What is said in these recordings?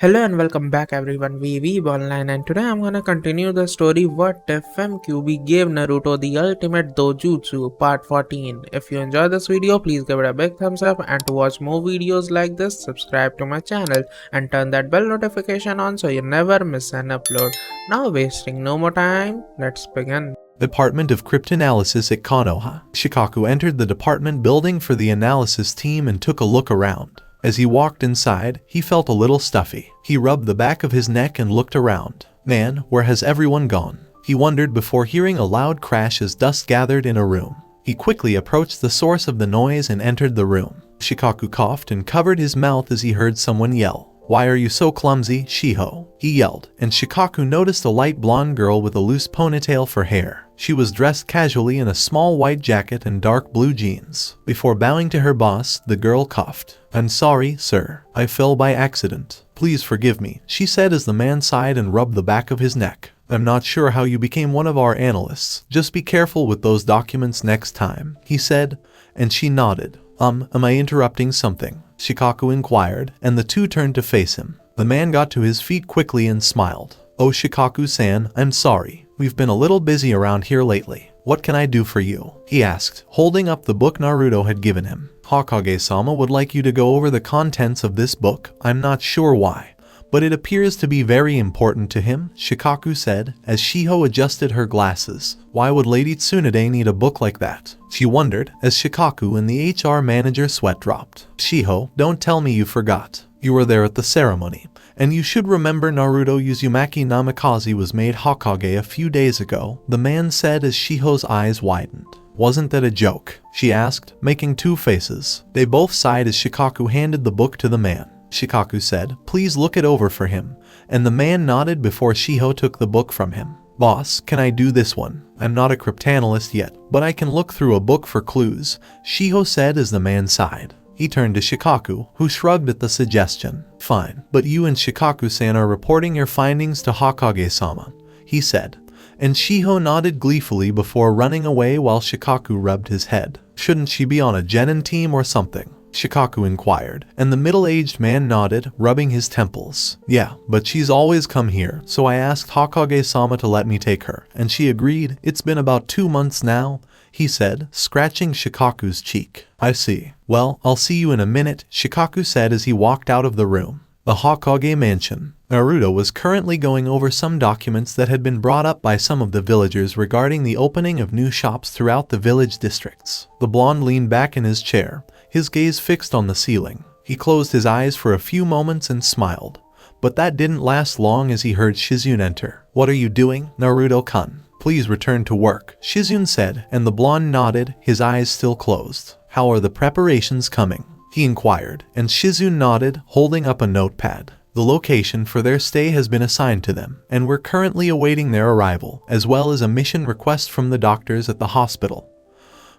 Hello and welcome back everyone, we Weeb online, and today I'm gonna continue the story What If MQB Gave Naruto the Ultimate Dojutsu Part 14. If you enjoyed this video, please give it a big thumbs up, and to watch more videos like this, subscribe to my channel and turn that bell notification on so you never miss an upload. Now wasting no more time, let's begin. Department of Cryptanalysis at Konoha. Shikaku entered the department building for the analysis team and took a look around. As he walked inside, he felt a little stuffy. He rubbed the back of his neck and looked around. Man, where has everyone gone? He wondered before hearing a loud crash as dust gathered in a room. He quickly approached the source of the noise and entered the room. Shikaku coughed and covered his mouth as he heard someone yell. "Why are you so clumsy, Shiho?" he yelled, and Shikaku noticed a light blonde girl with a loose ponytail for hair. She was dressed casually in a small white jacket and dark blue jeans. Before bowing to her boss, the girl coughed. "I'm sorry, sir. I fell by accident. Please forgive me," she said as the man sighed and rubbed the back of his neck. "I'm not sure how you became one of our analysts. Just be careful with those documents next time," he said, and she nodded. Am I interrupting something?" Shikaku inquired, and the two turned to face him. The man got to his feet quickly and smiled. "Oh, Shikaku-san, I'm sorry. We've been a little busy around here lately. What can I do for you?" he asked, holding up the book Naruto had given him. "Hokage-sama would like you to go over the contents of this book. I'm not sure why, but it appears to be very important to him," Shikaku said, as Shiho adjusted her glasses. Why would Lady Tsunade need a book like that? She wondered, as Shikaku and the HR manager sweat dropped. "Shiho, don't tell me you forgot. You were there at the ceremony. And you should remember Naruto Uzumaki Namikaze was made Hokage a few days ago," the man said as Shiho's eyes widened. "Wasn't that a joke?" she asked, making two faces. They both sighed as Shikaku handed the book to the man. Shikaku said, "Please look it over for him," and the man nodded before Shiho took the book from him. "Boss, can I do this one? I'm not a cryptanalyst yet, but I can look through a book for clues," Shiho said as the man sighed. He turned to Shikaku, who shrugged at the suggestion. "Fine, but you and Shikaku-san are reporting your findings to Hokage-sama," he said, and Shiho nodded gleefully before running away while Shikaku rubbed his head. "Shouldn't she be on a genin team or something?" Shikaku inquired, and the middle-aged man nodded, rubbing his temples. "Yeah, but she's always come here, so I asked Hokage-sama to let me take her, and she agreed. It's been about 2 months now," he said, scratching Shikaku's cheek. "I see. Well, I'll see you in a minute," Shikaku said as he walked out of the room. The Hokage mansion. Naruto was currently going over some documents that had been brought up by some of the villagers regarding the opening of new shops throughout the village districts. The blonde leaned back in his chair, his gaze fixed on the ceiling. He closed his eyes for a few moments and smiled. But that didn't last long as he heard Shizune enter. "What are you doing, Naruto-kun? Please return to work," Shizune said, and the blonde nodded, his eyes still closed. "How are the preparations coming?" he inquired, and Shizune nodded, holding up a notepad. "The location for their stay has been assigned to them, and we're currently awaiting their arrival, as well as a mission request from the doctors at the hospital,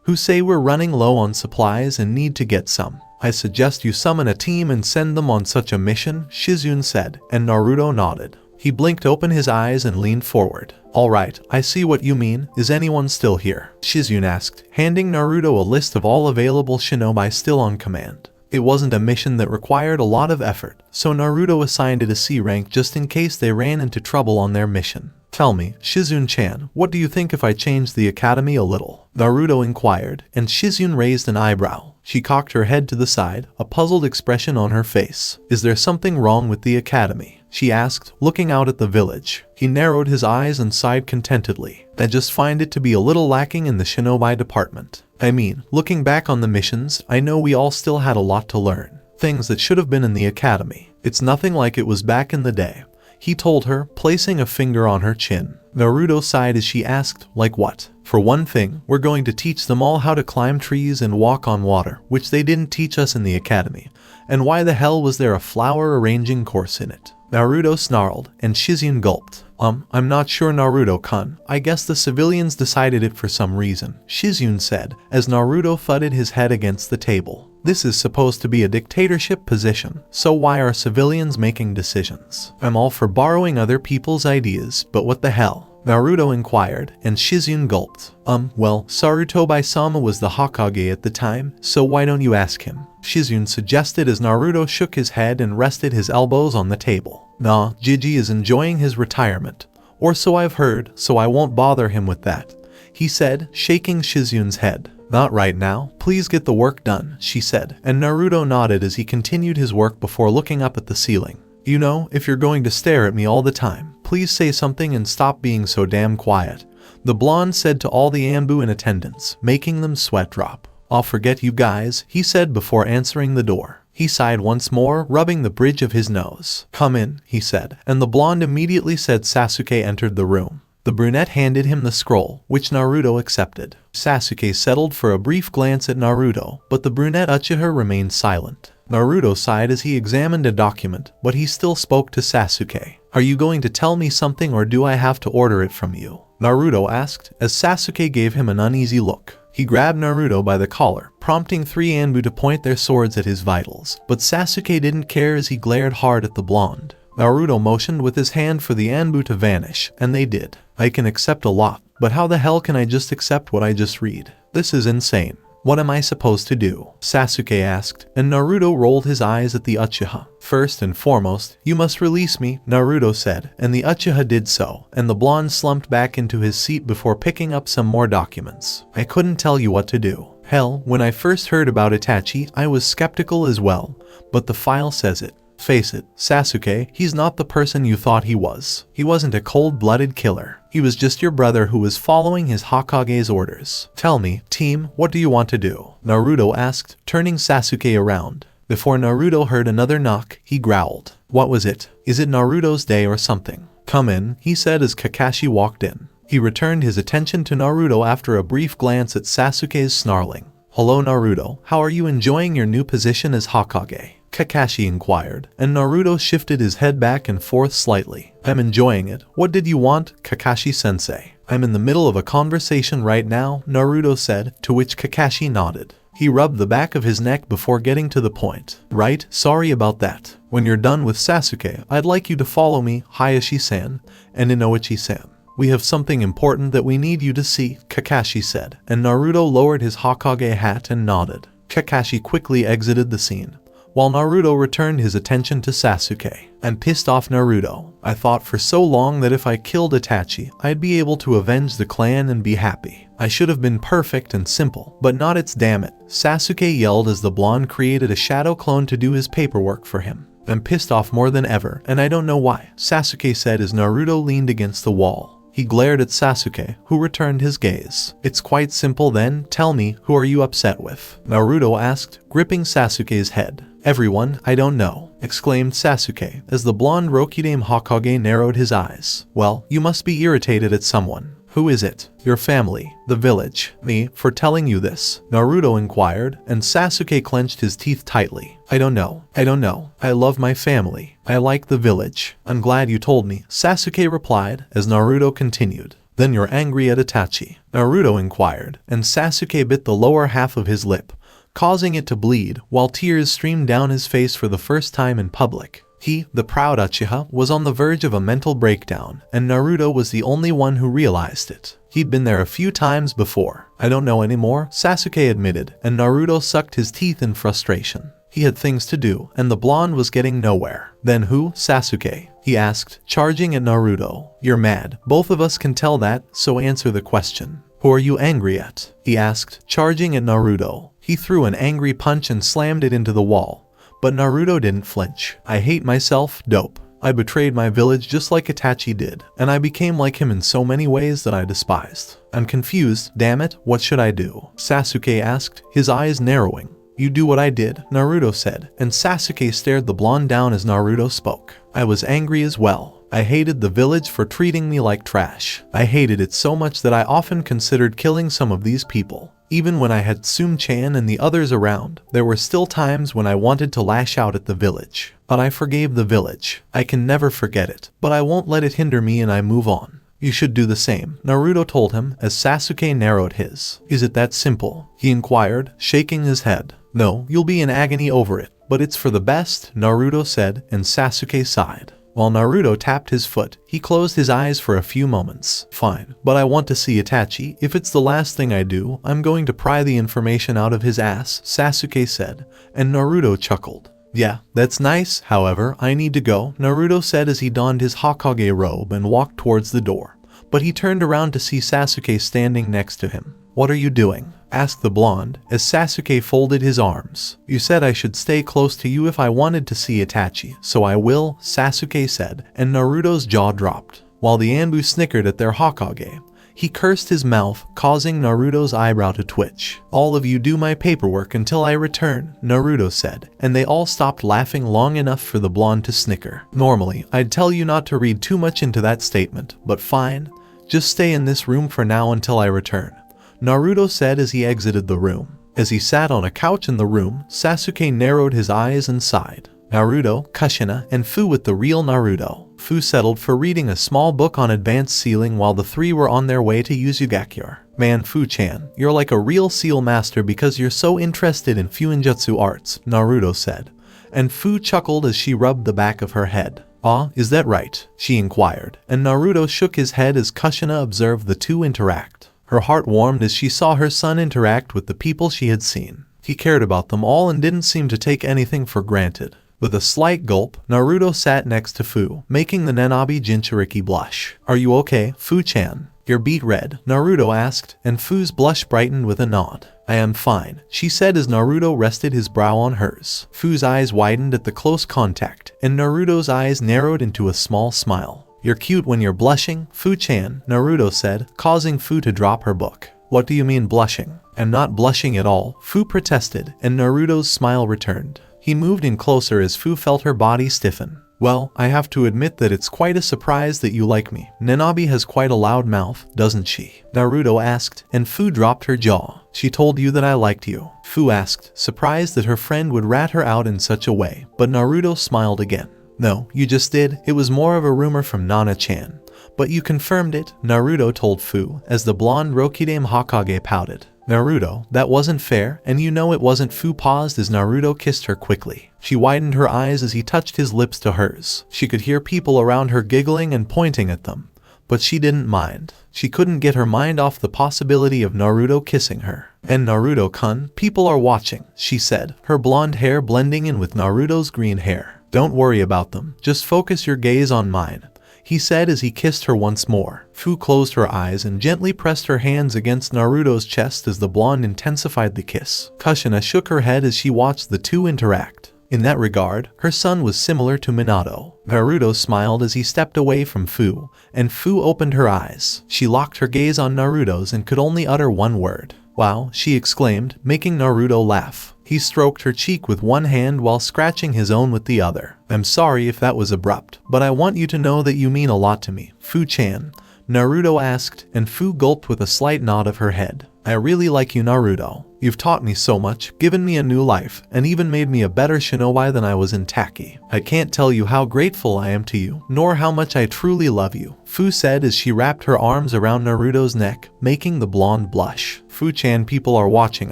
who say we're running low on supplies and need to get some. I suggest you summon a team and send them on such a mission," Shizune said, and Naruto nodded. He blinked open his eyes and leaned forward. "All right, I see what you mean. Is anyone still here?" Shizune asked, handing Naruto a list of all available shinobi still on command. It wasn't a mission that required a lot of effort, so Naruto assigned it a C rank just in case they ran into trouble on their mission. "Tell me, Shizune-chan, what do you think if I change the academy a little?" Naruto inquired, and Shizune raised an eyebrow. She cocked her head to the side, a puzzled expression on her face. "Is there something wrong with the academy?" she asked, looking out at the village. He narrowed his eyes and sighed contentedly. "I just find it to be a little lacking in the shinobi department. I mean, looking back on the missions, I know we all still had a lot to learn. Things that should have been in the academy. It's nothing like it was back in the day," he told her, placing a finger on her chin. Naruto sighed as she asked, "Like what?" "For one thing, we're going to teach them all how to climb trees and walk on water, which they didn't teach us in the academy. And why the hell was there a flower arranging course in it?" Naruto snarled, and Shizune gulped. I'm not sure, Naruto-kun. I guess the civilians decided it for some reason," Shizune said, as Naruto thudded his head against the table. "This is supposed to be a dictatorship position, so why are civilians making decisions? I'm all for borrowing other people's ideas, but what the hell?" Naruto inquired, and Shizune gulped. Well, Sarutobi-sama was the Hokage at the time, so why don't you ask him? Shizune suggested as Naruto shook his head and rested his elbows on the table. Nah, Jiji is enjoying his retirement. Or so I've heard, so I won't bother him with that, he said, shaking Shizune's head. Not right now, please get the work done, she said, and Naruto nodded as he continued his work before looking up at the ceiling. You know, if you're going to stare at me all the time, please say something and stop being so damn quiet, the blonde said to all the Anbu in attendance, making them sweat drop. I'll forget you guys, he said before answering the door. He sighed once more, rubbing the bridge of his nose. Come in, he said, and the blonde immediately said Sasuke entered the room. The brunette handed him the scroll, which Naruto accepted. Sasuke settled for a brief glance at Naruto, but the brunette Uchiha remained silent. Naruto sighed as he examined a document, but he still spoke to Sasuke. Are you going to tell me something or do I have to order it from you? Naruto asked, as Sasuke gave him an uneasy look. He grabbed Naruto by the collar, prompting three Anbu to point their swords at his vitals, but Sasuke didn't care as he glared hard at the blonde. Naruto motioned with his hand for the Anbu to vanish, and they did. I can accept a lot, but how the hell can I just accept what I just read? This is insane. What am I supposed to do? Sasuke asked, and Naruto rolled his eyes at the Uchiha. First and foremost, you must release me, Naruto said, and the Uchiha did so, and the blonde slumped back into his seat before picking up some more documents. I couldn't tell you what to do. Hell, when I first heard about Itachi, I was skeptical as well, but the file says it. Face it, Sasuke, he's not the person you thought he was. He wasn't a cold-blooded killer. He was just your brother who was following his Hokage's orders. Tell me, team, what do you want to do? Naruto asked, turning Sasuke around. Before Naruto heard another knock, he growled. What was it? Is it Naruto's day or something? Come in, he said as Kakashi walked in. He returned his attention to Naruto after a brief glance at Sasuke's snarling. Hello Naruto, how are you enjoying your new position as Hokage? Kakashi inquired, and Naruto shifted his head back and forth slightly. I'm enjoying it. What did you want, Kakashi-sensei? I'm in the middle of a conversation right now, Naruto said, to which Kakashi nodded. He rubbed the back of his neck before getting to the point. Right, sorry about that. When you're done with Sasuke, I'd like you to follow me, Hayashi-san, and Inoichi-san. We have something important that we need you to see, Kakashi said, and Naruto lowered his Hokage hat and nodded. Kakashi quickly exited the scene, while Naruto returned his attention to Sasuke. I'm pissed off Naruto. I thought for so long that if I killed Itachi, I'd be able to avenge the clan and be happy. I should have been perfect and simple, but not it's damn it. Sasuke yelled as the blonde created a shadow clone to do his paperwork for him. I'm pissed off more than ever, and I don't know why, Sasuke said as Naruto leaned against the wall. He glared at Sasuke, who returned his gaze. It's quite simple then, tell me, who are you upset with? Naruto asked, gripping Sasuke's head. Everyone, I don't know, exclaimed Sasuke, as the blonde Rokudame Hokage narrowed his eyes. Well, you must be irritated at someone. Who is it? Your family, the village, me, for telling you this, Naruto inquired, and Sasuke clenched his teeth tightly. I don't know. I love my family. I like the village. I'm glad you told me, Sasuke replied, as Naruto continued. Then you're angry at Itachi? Naruto inquired, and Sasuke bit the lower half of his lip, causing it to bleed, while tears streamed down his face for the first time in public. He, the proud Uchiha, was on the verge of a mental breakdown, and Naruto was the only one who realized it. He'd been there a few times before. I don't know anymore, Sasuke admitted, and Naruto sucked his teeth in frustration. He had things to do, and the blonde was getting nowhere. Then who, Sasuke? He asked, charging at Naruto. You're mad. Both of us can tell that, so answer the question. Who are you angry at? He asked, charging at Naruto. He threw an angry punch and slammed it into the wall. But Naruto didn't flinch. I hate myself, dope. I betrayed my village just like Itachi did, and I became like him in so many ways that I despised. I'm confused, damn it, what should I do? Sasuke asked, his eyes narrowing. You do what I did, Naruto said, and Sasuke stared the blonde down as Naruto spoke. I was angry as well. I hated the village for treating me like trash. I hated it so much that I often considered killing some of these people. Even when I had Sum-chan and the others around, there were still times when I wanted to lash out at the village. But I forgave the village. I can never forget it, but I won't let it hinder me and I move on. You should do the same, Naruto told him as Sasuke narrowed his. Is it that simple? He inquired, shaking his head. No, you'll be in agony over it, but it's for the best, Naruto said, and Sasuke sighed. While Naruto tapped his foot, he closed his eyes for a few moments. Fine, but I want to see Itachi. If it's the last thing I do, I'm going to pry the information out of his ass, Sasuke said, and Naruto chuckled. Yeah, that's nice, however, I need to go, Naruto said as he donned his Hokage robe and walked towards the door. But he turned around to see Sasuke standing next to him. What are you doing? Asked the blonde, as Sasuke folded his arms. You said I should stay close to you if I wanted to see Itachi, so I will, Sasuke said, and Naruto's jaw dropped. While the Anbu snickered at their Hokage, he cursed his mouth, causing Naruto's eyebrow to twitch. All of you do my paperwork until I return, Naruto said, and they all stopped laughing long enough for the blonde to snicker. Normally, I'd tell you not to read too much into that statement, but fine. Just stay in this room for now until I return, Naruto said as he exited the room. As he sat on a couch in the room, Sasuke narrowed his eyes and sighed. Naruto, Kushina, and Fu with the real Naruto. Fu settled for reading a small book on advanced sealing while the three were on their way to Uzugakure. Man, Fu-chan, you're like a real seal master because you're so interested in Fuinjutsu arts, Naruto said. And Fu chuckled as she rubbed the back of her head. Ah, is that right? She inquired, and Naruto shook his head as Kushina observed the two interact. Her heart warmed as she saw her son interact with the people she had seen. He cared about them all and didn't seem to take anything for granted. With a slight gulp, Naruto sat next to Fu, making the Nenabi Jinchuriki blush. Are you okay, Fu-chan? You're beet red, Naruto asked, and Fu's blush brightened with a nod. I am fine, she said as Naruto rested his brow on hers. Fu's eyes widened at the close contact, and Naruto's eyes narrowed into a small smile. You're cute when you're blushing, Fu-chan, Naruto said, causing Fu to drop her book. What do you mean blushing? I'm not blushing at all, Fu protested, and Naruto's smile returned. He moved in closer as Fu felt her body stiffen. Well, I have to admit that it's quite a surprise that you like me. Nenabi has quite a loud mouth, doesn't she? Naruto asked, and Fu dropped her jaw. She told you that I liked you, Fu asked, surprised that her friend would rat her out in such a way, but Naruto smiled again. No, you just did. It was more of a rumor from Nana-chan. But you confirmed it, Naruto told Fu, as the blonde Rokidame Hokage pouted. Naruto, that wasn't fair, and you know it wasn't. Fu paused as Naruto kissed her quickly. She widened her eyes as he touched his lips to hers. She could hear people around her giggling and pointing at them. But she didn't mind. She couldn't get her mind off the possibility of Naruto kissing her. And Naruto-kun, people are watching, she said, her blonde hair blending in with Naruto's green hair. Don't worry about them, just focus your gaze on mine, he said as he kissed her once more. Fu closed her eyes and gently pressed her hands against Naruto's chest as the blonde intensified the kiss. Kushina shook her head as she watched the two interact. In that regard, her son was similar to Minato. Naruto smiled as he stepped away from Fu, and Fu opened her eyes. She locked her gaze on Naruto's and could only utter one word. Wow, she exclaimed, making Naruto laugh. He stroked her cheek with one hand while scratching his own with the other. I'm sorry if that was abrupt, but I want you to know that you mean a lot to me, Fu-chan, Naruto asked, and Fu gulped with a slight nod of her head. I really like you, Naruto. You've taught me so much, given me a new life, and even made me a better shinobi than I was in Taki. I can't tell you how grateful I am to you, nor how much I truly love you, Fu said as she wrapped her arms around Naruto's neck, making the blonde blush. Fu-chan, people are watching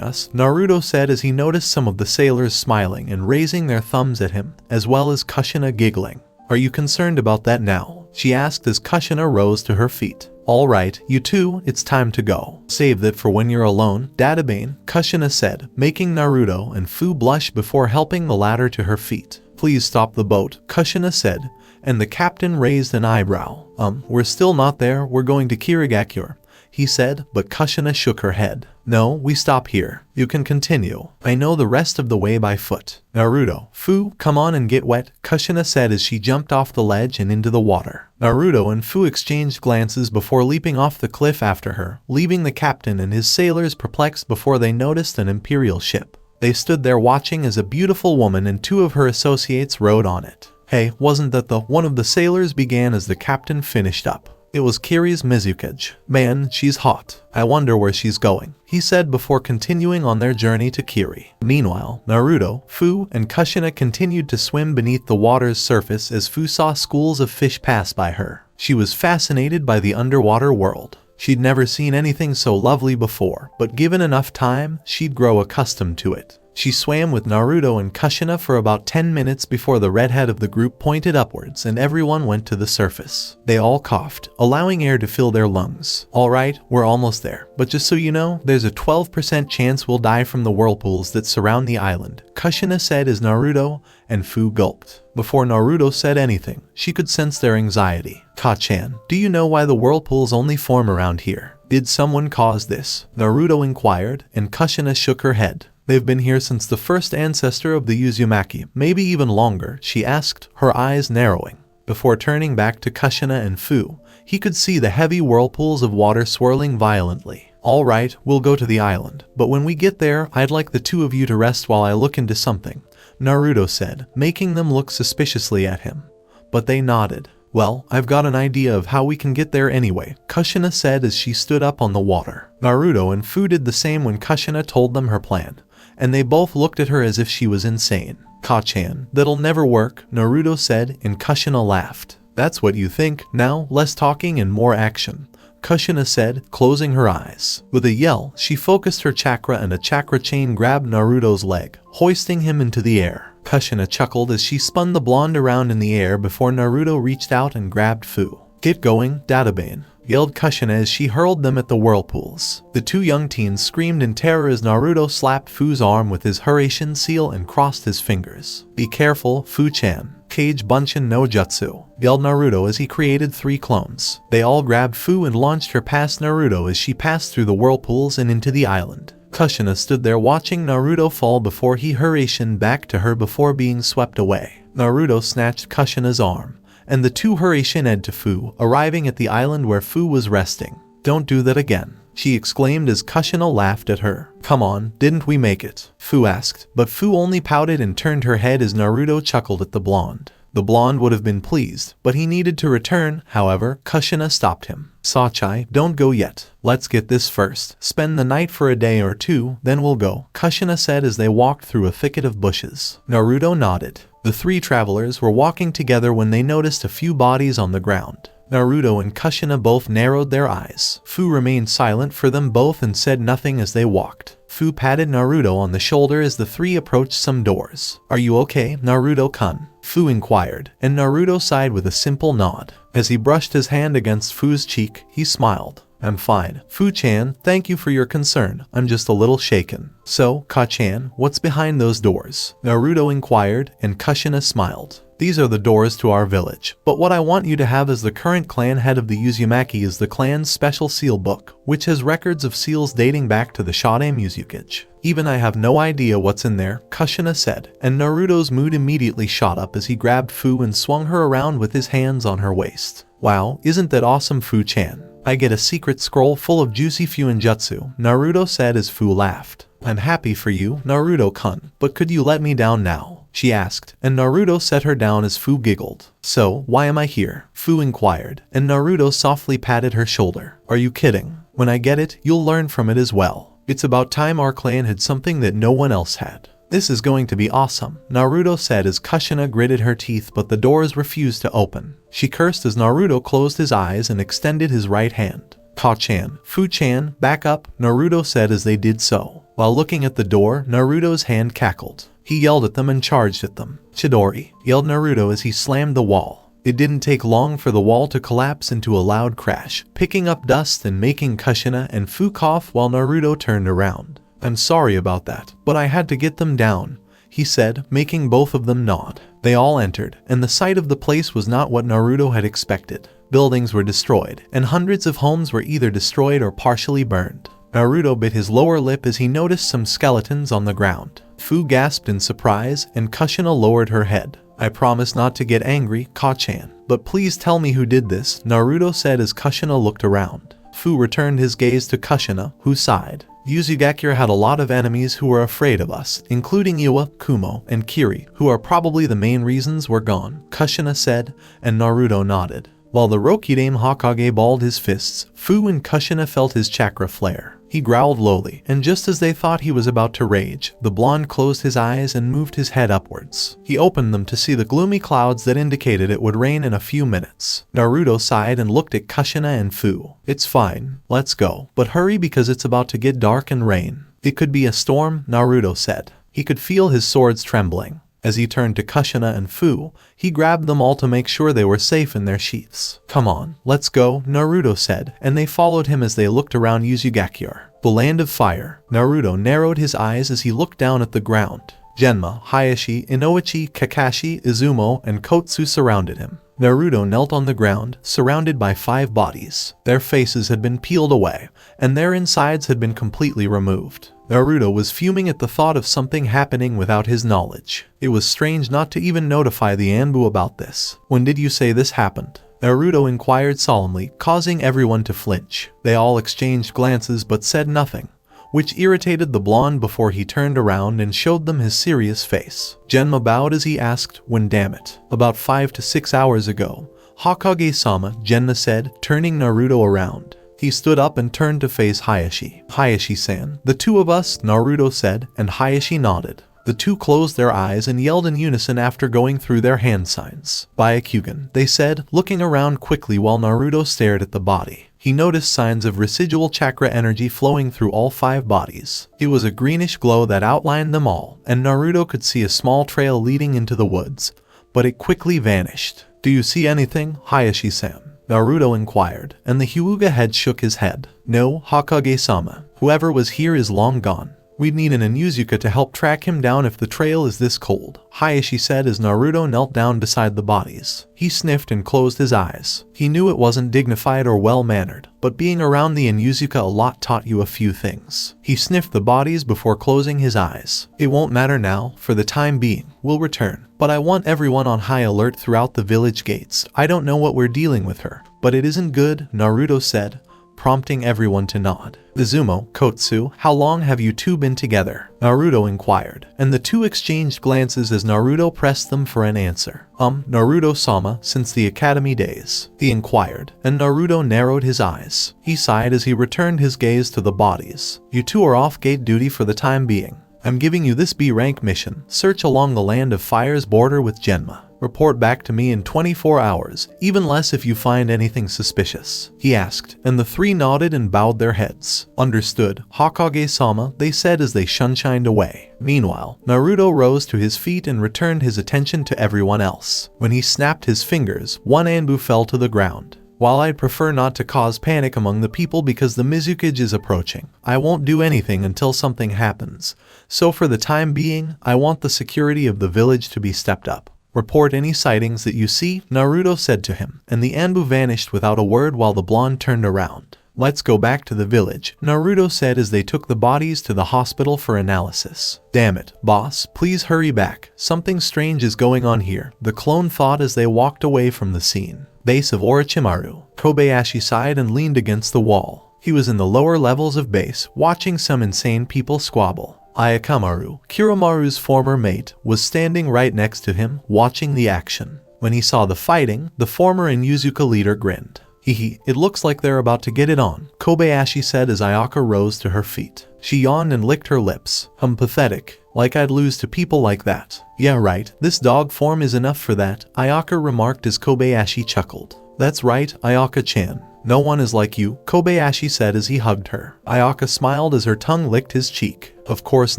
us, Naruto said as he noticed some of the sailors smiling and raising their thumbs at him, as well as Kushina giggling. Are you concerned about that now? She asked as Kushina rose to her feet. Alright, you two, it's time to go. Save that for when you're alone, Databane, Kushina said, making Naruto and Fu blush before helping the latter to her feet. Please stop the boat, Kushina said, and the captain raised an eyebrow. We're still not there, we're going to Kirigakure, he said, but Kushina shook her head. No, we stop here. You can continue. I know the rest of the way by foot. Naruto, Fu, come on and get wet, Kushina said as she jumped off the ledge and into the water. Naruto and Fu exchanged glances before leaping off the cliff after her, leaving the captain and his sailors perplexed before they noticed an imperial ship. They stood there watching as a beautiful woman and two of her associates rode on it. Hey, wasn't that the one of the sailors began as the captain finished up. It was Kiri's Mizukage. Man, she's hot. I wonder where she's going, he said before continuing on their journey to Kiri. Meanwhile, Naruto, Fu, and Kushina continued to swim beneath the water's surface as Fu saw schools of fish pass by her. She was fascinated by the underwater world. She'd never seen anything so lovely before, but given enough time, she'd grow accustomed to it. She swam with Naruto and Kushina for about 10 minutes before the redhead of the group pointed upwards and everyone went to the surface. They all coughed, allowing air to fill their lungs. Alright, we're almost there. But just so you know, there's a 12% chance we'll die from the whirlpools that surround the island, Kushina said as Naruto and Fu gulped. Before Naruto said anything, she could sense their anxiety. Ka-chan, do you know why the whirlpools only form around here? Did someone cause this? Naruto inquired, and Kushina shook her head. They've been here since the first ancestor of the Uzumaki, maybe even longer, she asked, her eyes narrowing. Before turning back to Kushina and Fu, he could see the heavy whirlpools of water swirling violently. Alright, we'll go to the island, but when we get there, I'd like the two of you to rest while I look into something, Naruto said, making them look suspiciously at him. But they nodded. Well, I've got an idea of how we can get there anyway, Kushina said as she stood up on the water. Naruto and Fu did the same when Kushina told them her plan, and they both looked at her as if she was insane. Ka-chan, that'll never work, Naruto said, and Kushina laughed. That's what you think. Now, less talking and more action, Kushina said, closing her eyes. With a yell, she focused her chakra and a chakra chain grabbed Naruto's leg, hoisting him into the air. Kushina chuckled as she spun the blonde around in the air before Naruto reached out and grabbed Fu. Get going, Databane, yelled Kushina as she hurled them at the whirlpools. The two young teens screamed in terror as Naruto slapped Fu's arm with his Hurricane seal and crossed his fingers. Be careful, Fu-chan. Kage Bunshin no Jutsu, yelled Naruto as he created 3 clones. They all grabbed Fu and launched her past Naruto as she passed through the whirlpools and into the island. Kushina stood there watching Naruto fall before he Hurricaned back to her before being swept away. Naruto snatched Kushina's arm, and the two Hurricaned to Fu, arriving at the island where Fu was resting. Don't do that again, she exclaimed as Kushina laughed at her. Come on, didn't we make it? Fu asked, but Fu only pouted and turned her head as Naruto chuckled at the blonde. The blonde would have been pleased, but he needed to return. However, Kushina stopped him. Sachai, don't go yet. Let's get this first. Spend the night for a day or two, then we'll go, Kushina said as they walked through a thicket of bushes. Naruto nodded. The 3 travelers were walking together when they noticed a few bodies on the ground. Naruto and Kushina both narrowed their eyes. Fu remained silent for them both and said nothing as they walked. Fu patted Naruto on the shoulder as the 3 approached some doors. Are you okay, Naruto-kun? Fu inquired, and Naruto sighed with a simple nod. As he brushed his hand against Fu's cheek, he smiled. I'm fine. Fu-chan, thank you for your concern. I'm just a little shaken. So, Ka-chan, what's behind those doors? Naruto inquired, and Kushina smiled. These are the doors to our village, but what I want you to have as the current clan head of the Uzumaki is the clan's special seal book, which has records of seals dating back to the Shodan Uzukage. Even I have no idea what's in there, Kushina said, and Naruto's mood immediately shot up as he grabbed Fu and swung her around with his hands on her waist. Wow, isn't that awesome, Fu-chan? I get a secret scroll full of juicy Fuinjutsu, Naruto said as Fu laughed. I'm happy for you, Naruto-kun, but could you let me down now? She asked, and Naruto set her down as Fu giggled. So, why am I here? Fu inquired, and Naruto softly patted her shoulder. Are you kidding? When I get it, you'll learn from it as well. It's about time our clan had something that no one else had. This is going to be awesome, Naruto said as Kushina gritted her teeth but the doors refused to open. She cursed as Naruto closed his eyes and extended his right hand. Ka-chan, Fu-chan, back up, Naruto said as they did so. While looking at the door, Naruto's hand cackled. He yelled at them and charged at them. Chidori, yelled Naruto as he slammed the wall. It didn't take long for the wall to collapse into a loud crash, picking up dust and making Kushina and Fu cough while Naruto turned around. I'm sorry about that, but I had to get them down, he said, making both of them nod. They all entered, and the sight of the place was not what Naruto had expected. Buildings were destroyed, and hundreds of homes were either destroyed or partially burned. Naruto bit his lower lip as he noticed some skeletons on the ground. Fu gasped in surprise, and Kushina lowered her head. I promise not to get angry, Ka-chan, but please tell me who did this, Naruto said as Kushina looked around. Fu returned his gaze to Kushina, who sighed. Uzugakure had a lot of enemies who were afraid of us, including Iwa, Kumo, and Kiri, who are probably the main reasons we're gone, Kushina said, and Naruto nodded. While the Rokidame Hokage balled his fists, Fu and Kushina felt his chakra flare. He growled lowly, and just as they thought he was about to rage, the blonde closed his eyes and moved his head upwards. He opened them to see the gloomy clouds that indicated it would rain in a few minutes. Naruto sighed and looked at Kushina and Fu. It's fine, let's go, but hurry because it's about to get dark and rain. It could be a storm, Naruto said. He could feel his swords trembling. As he turned to Kushina and Fu, he grabbed them all to make sure they were safe in their sheaths. "Come on, let's go," Naruto said, and they followed him as they looked around Uzumaki. The land of fire. Naruto narrowed his eyes as he looked down at the ground. Genma, Hayashi, Inoichi, Kakashi, Izumo, and Kotsu surrounded him. Naruto knelt on the ground, surrounded by 5 bodies. Their faces had been peeled away, and their insides had been completely removed. Naruto was fuming at the thought of something happening without his knowledge. It was strange not to even notify the Anbu about this. "When did you say this happened?" Naruto inquired solemnly, causing everyone to flinch. They all exchanged glances but said nothing, which irritated the blonde before he turned around and showed them his serious face. Genma bowed as he asked, "When, damn it?" "About 5 to 6 hours ago, Hokage-sama," Genma said, turning Naruto around. He stood up and turned to face Hayashi. "Hayashi-san." "The two of us," Naruto said, and Hayashi nodded. The two closed their eyes and yelled in unison after going through their hand signs. "Byakugan," they said, looking around quickly while Naruto stared at the body. He noticed signs of residual chakra energy flowing through all 5 bodies. It was a greenish glow that outlined them all, and Naruto could see a small trail leading into the woods, but it quickly vanished. "Do you see anything, Hayashi-san?" Naruto inquired, and the Hyuga head shook his head. "No, Hokage-sama. Whoever was here is long gone. We'd need an Inuzuka to help track him down if the trail is this cold," Hayashi said as Naruto knelt down beside the bodies. He sniffed and closed his eyes. He knew it wasn't dignified or well-mannered, but being around the Inuzuka a lot taught you a few things. He sniffed the bodies before closing his eyes. "It won't matter now, for the time being. We'll return. But I want everyone on high alert throughout the village gates. I don't know what we're dealing with her, but it isn't good," Naruto said, prompting everyone to nod. "Izumo, Kotsu, how long have you two been together?" Naruto inquired, and the two exchanged glances as Naruto pressed them for an answer. Naruto-sama, since the academy days," he inquired, and Naruto narrowed his eyes. He sighed as he returned his gaze to the bodies. "You two are off gate duty for the time being. I'm giving you this B-rank mission. Search along the land of fire's border with Genma. Report back to me in 24 hours, even less if you find anything suspicious," he asked, and the 3 nodded and bowed their heads. "Understood, Hokage-sama," they said as they shunshined away. Meanwhile, Naruto rose to his feet and returned his attention to everyone else. When he snapped his fingers, one Anbu fell to the ground. "While I'd prefer not to cause panic among the people because the Mizukage is approaching, I won't do anything until something happens. So for the time being, I want the security of the village to be stepped up. Report any sightings that you see," Naruto said to him, and the Anbu vanished without a word while the blonde turned around. "Let's go back to the village," Naruto said as they took the bodies to the hospital for analysis. "Damn it, boss, please hurry back. Something strange is going on here," the clone thought as they walked away from the scene. Base of Orochimaru. Kobayashi sighed and leaned against the wall. He was in the lower levels of base, watching some insane people squabble. Ayakamaru, Kiromaru's former mate, was standing right next to him, watching the action. When he saw the fighting, the former Inuzuka leader grinned. "Hehe, it looks like they're about to get it on," Kobayashi said as Ayaka rose to her feet. She yawned and licked her lips. Pathetic. Like I'd lose to people like that." "Yeah right, this dog form is enough for that," Ayaka remarked as Kobayashi chuckled. "That's right, Ayaka-chan. No one is like you," Kobayashi said as he hugged her. Ayaka smiled as her tongue licked his cheek. "Of course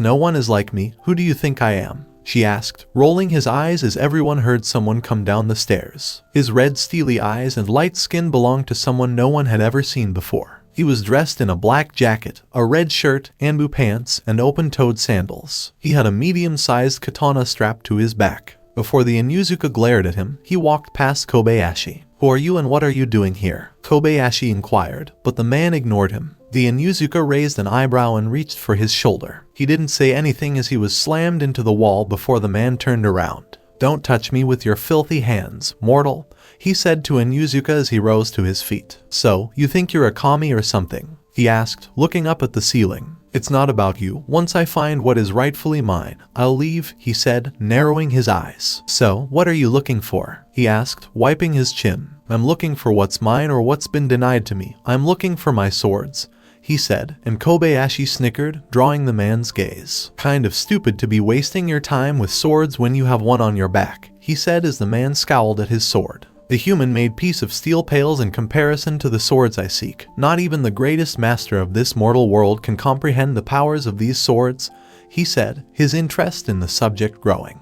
no one is like me. Who do you think I am?" she asked, rolling his eyes as everyone heard someone come down the stairs. His red steely eyes and light skin belonged to someone no one had ever seen before. He was dressed in a black jacket, a red shirt, Anbu pants, and open-toed sandals. He had a medium-sized katana strapped to his back. Before the Inuzuka glared at him, he walked past Kobayashi. "Who are you and what are you doing here?" Kobayashi inquired, but the man ignored him. The Inuzuka raised an eyebrow and reached for his shoulder. He didn't say anything as he was slammed into the wall before the man turned around. "Don't touch me with your filthy hands, mortal," he said to Inuzuka as he rose to his feet. "So, you think you're a kami or something?" he asked, looking up at the ceiling. "It's not about you. Once I find what is rightfully mine, I'll leave," he said, narrowing his eyes. "So, what are you looking for?" he asked, wiping his chin. "I'm looking for what's mine or what's been denied to me. I'm looking for my swords," he said, and Kobayashi snickered, drawing the man's gaze. "Kind of stupid to be wasting your time with swords when you have one on your back," he said as the man scowled at his sword. "The human-made piece of steel pales in comparison to the swords I seek. Not even the greatest master of this mortal world can comprehend the powers of these swords," he said, his interest in the subject growing.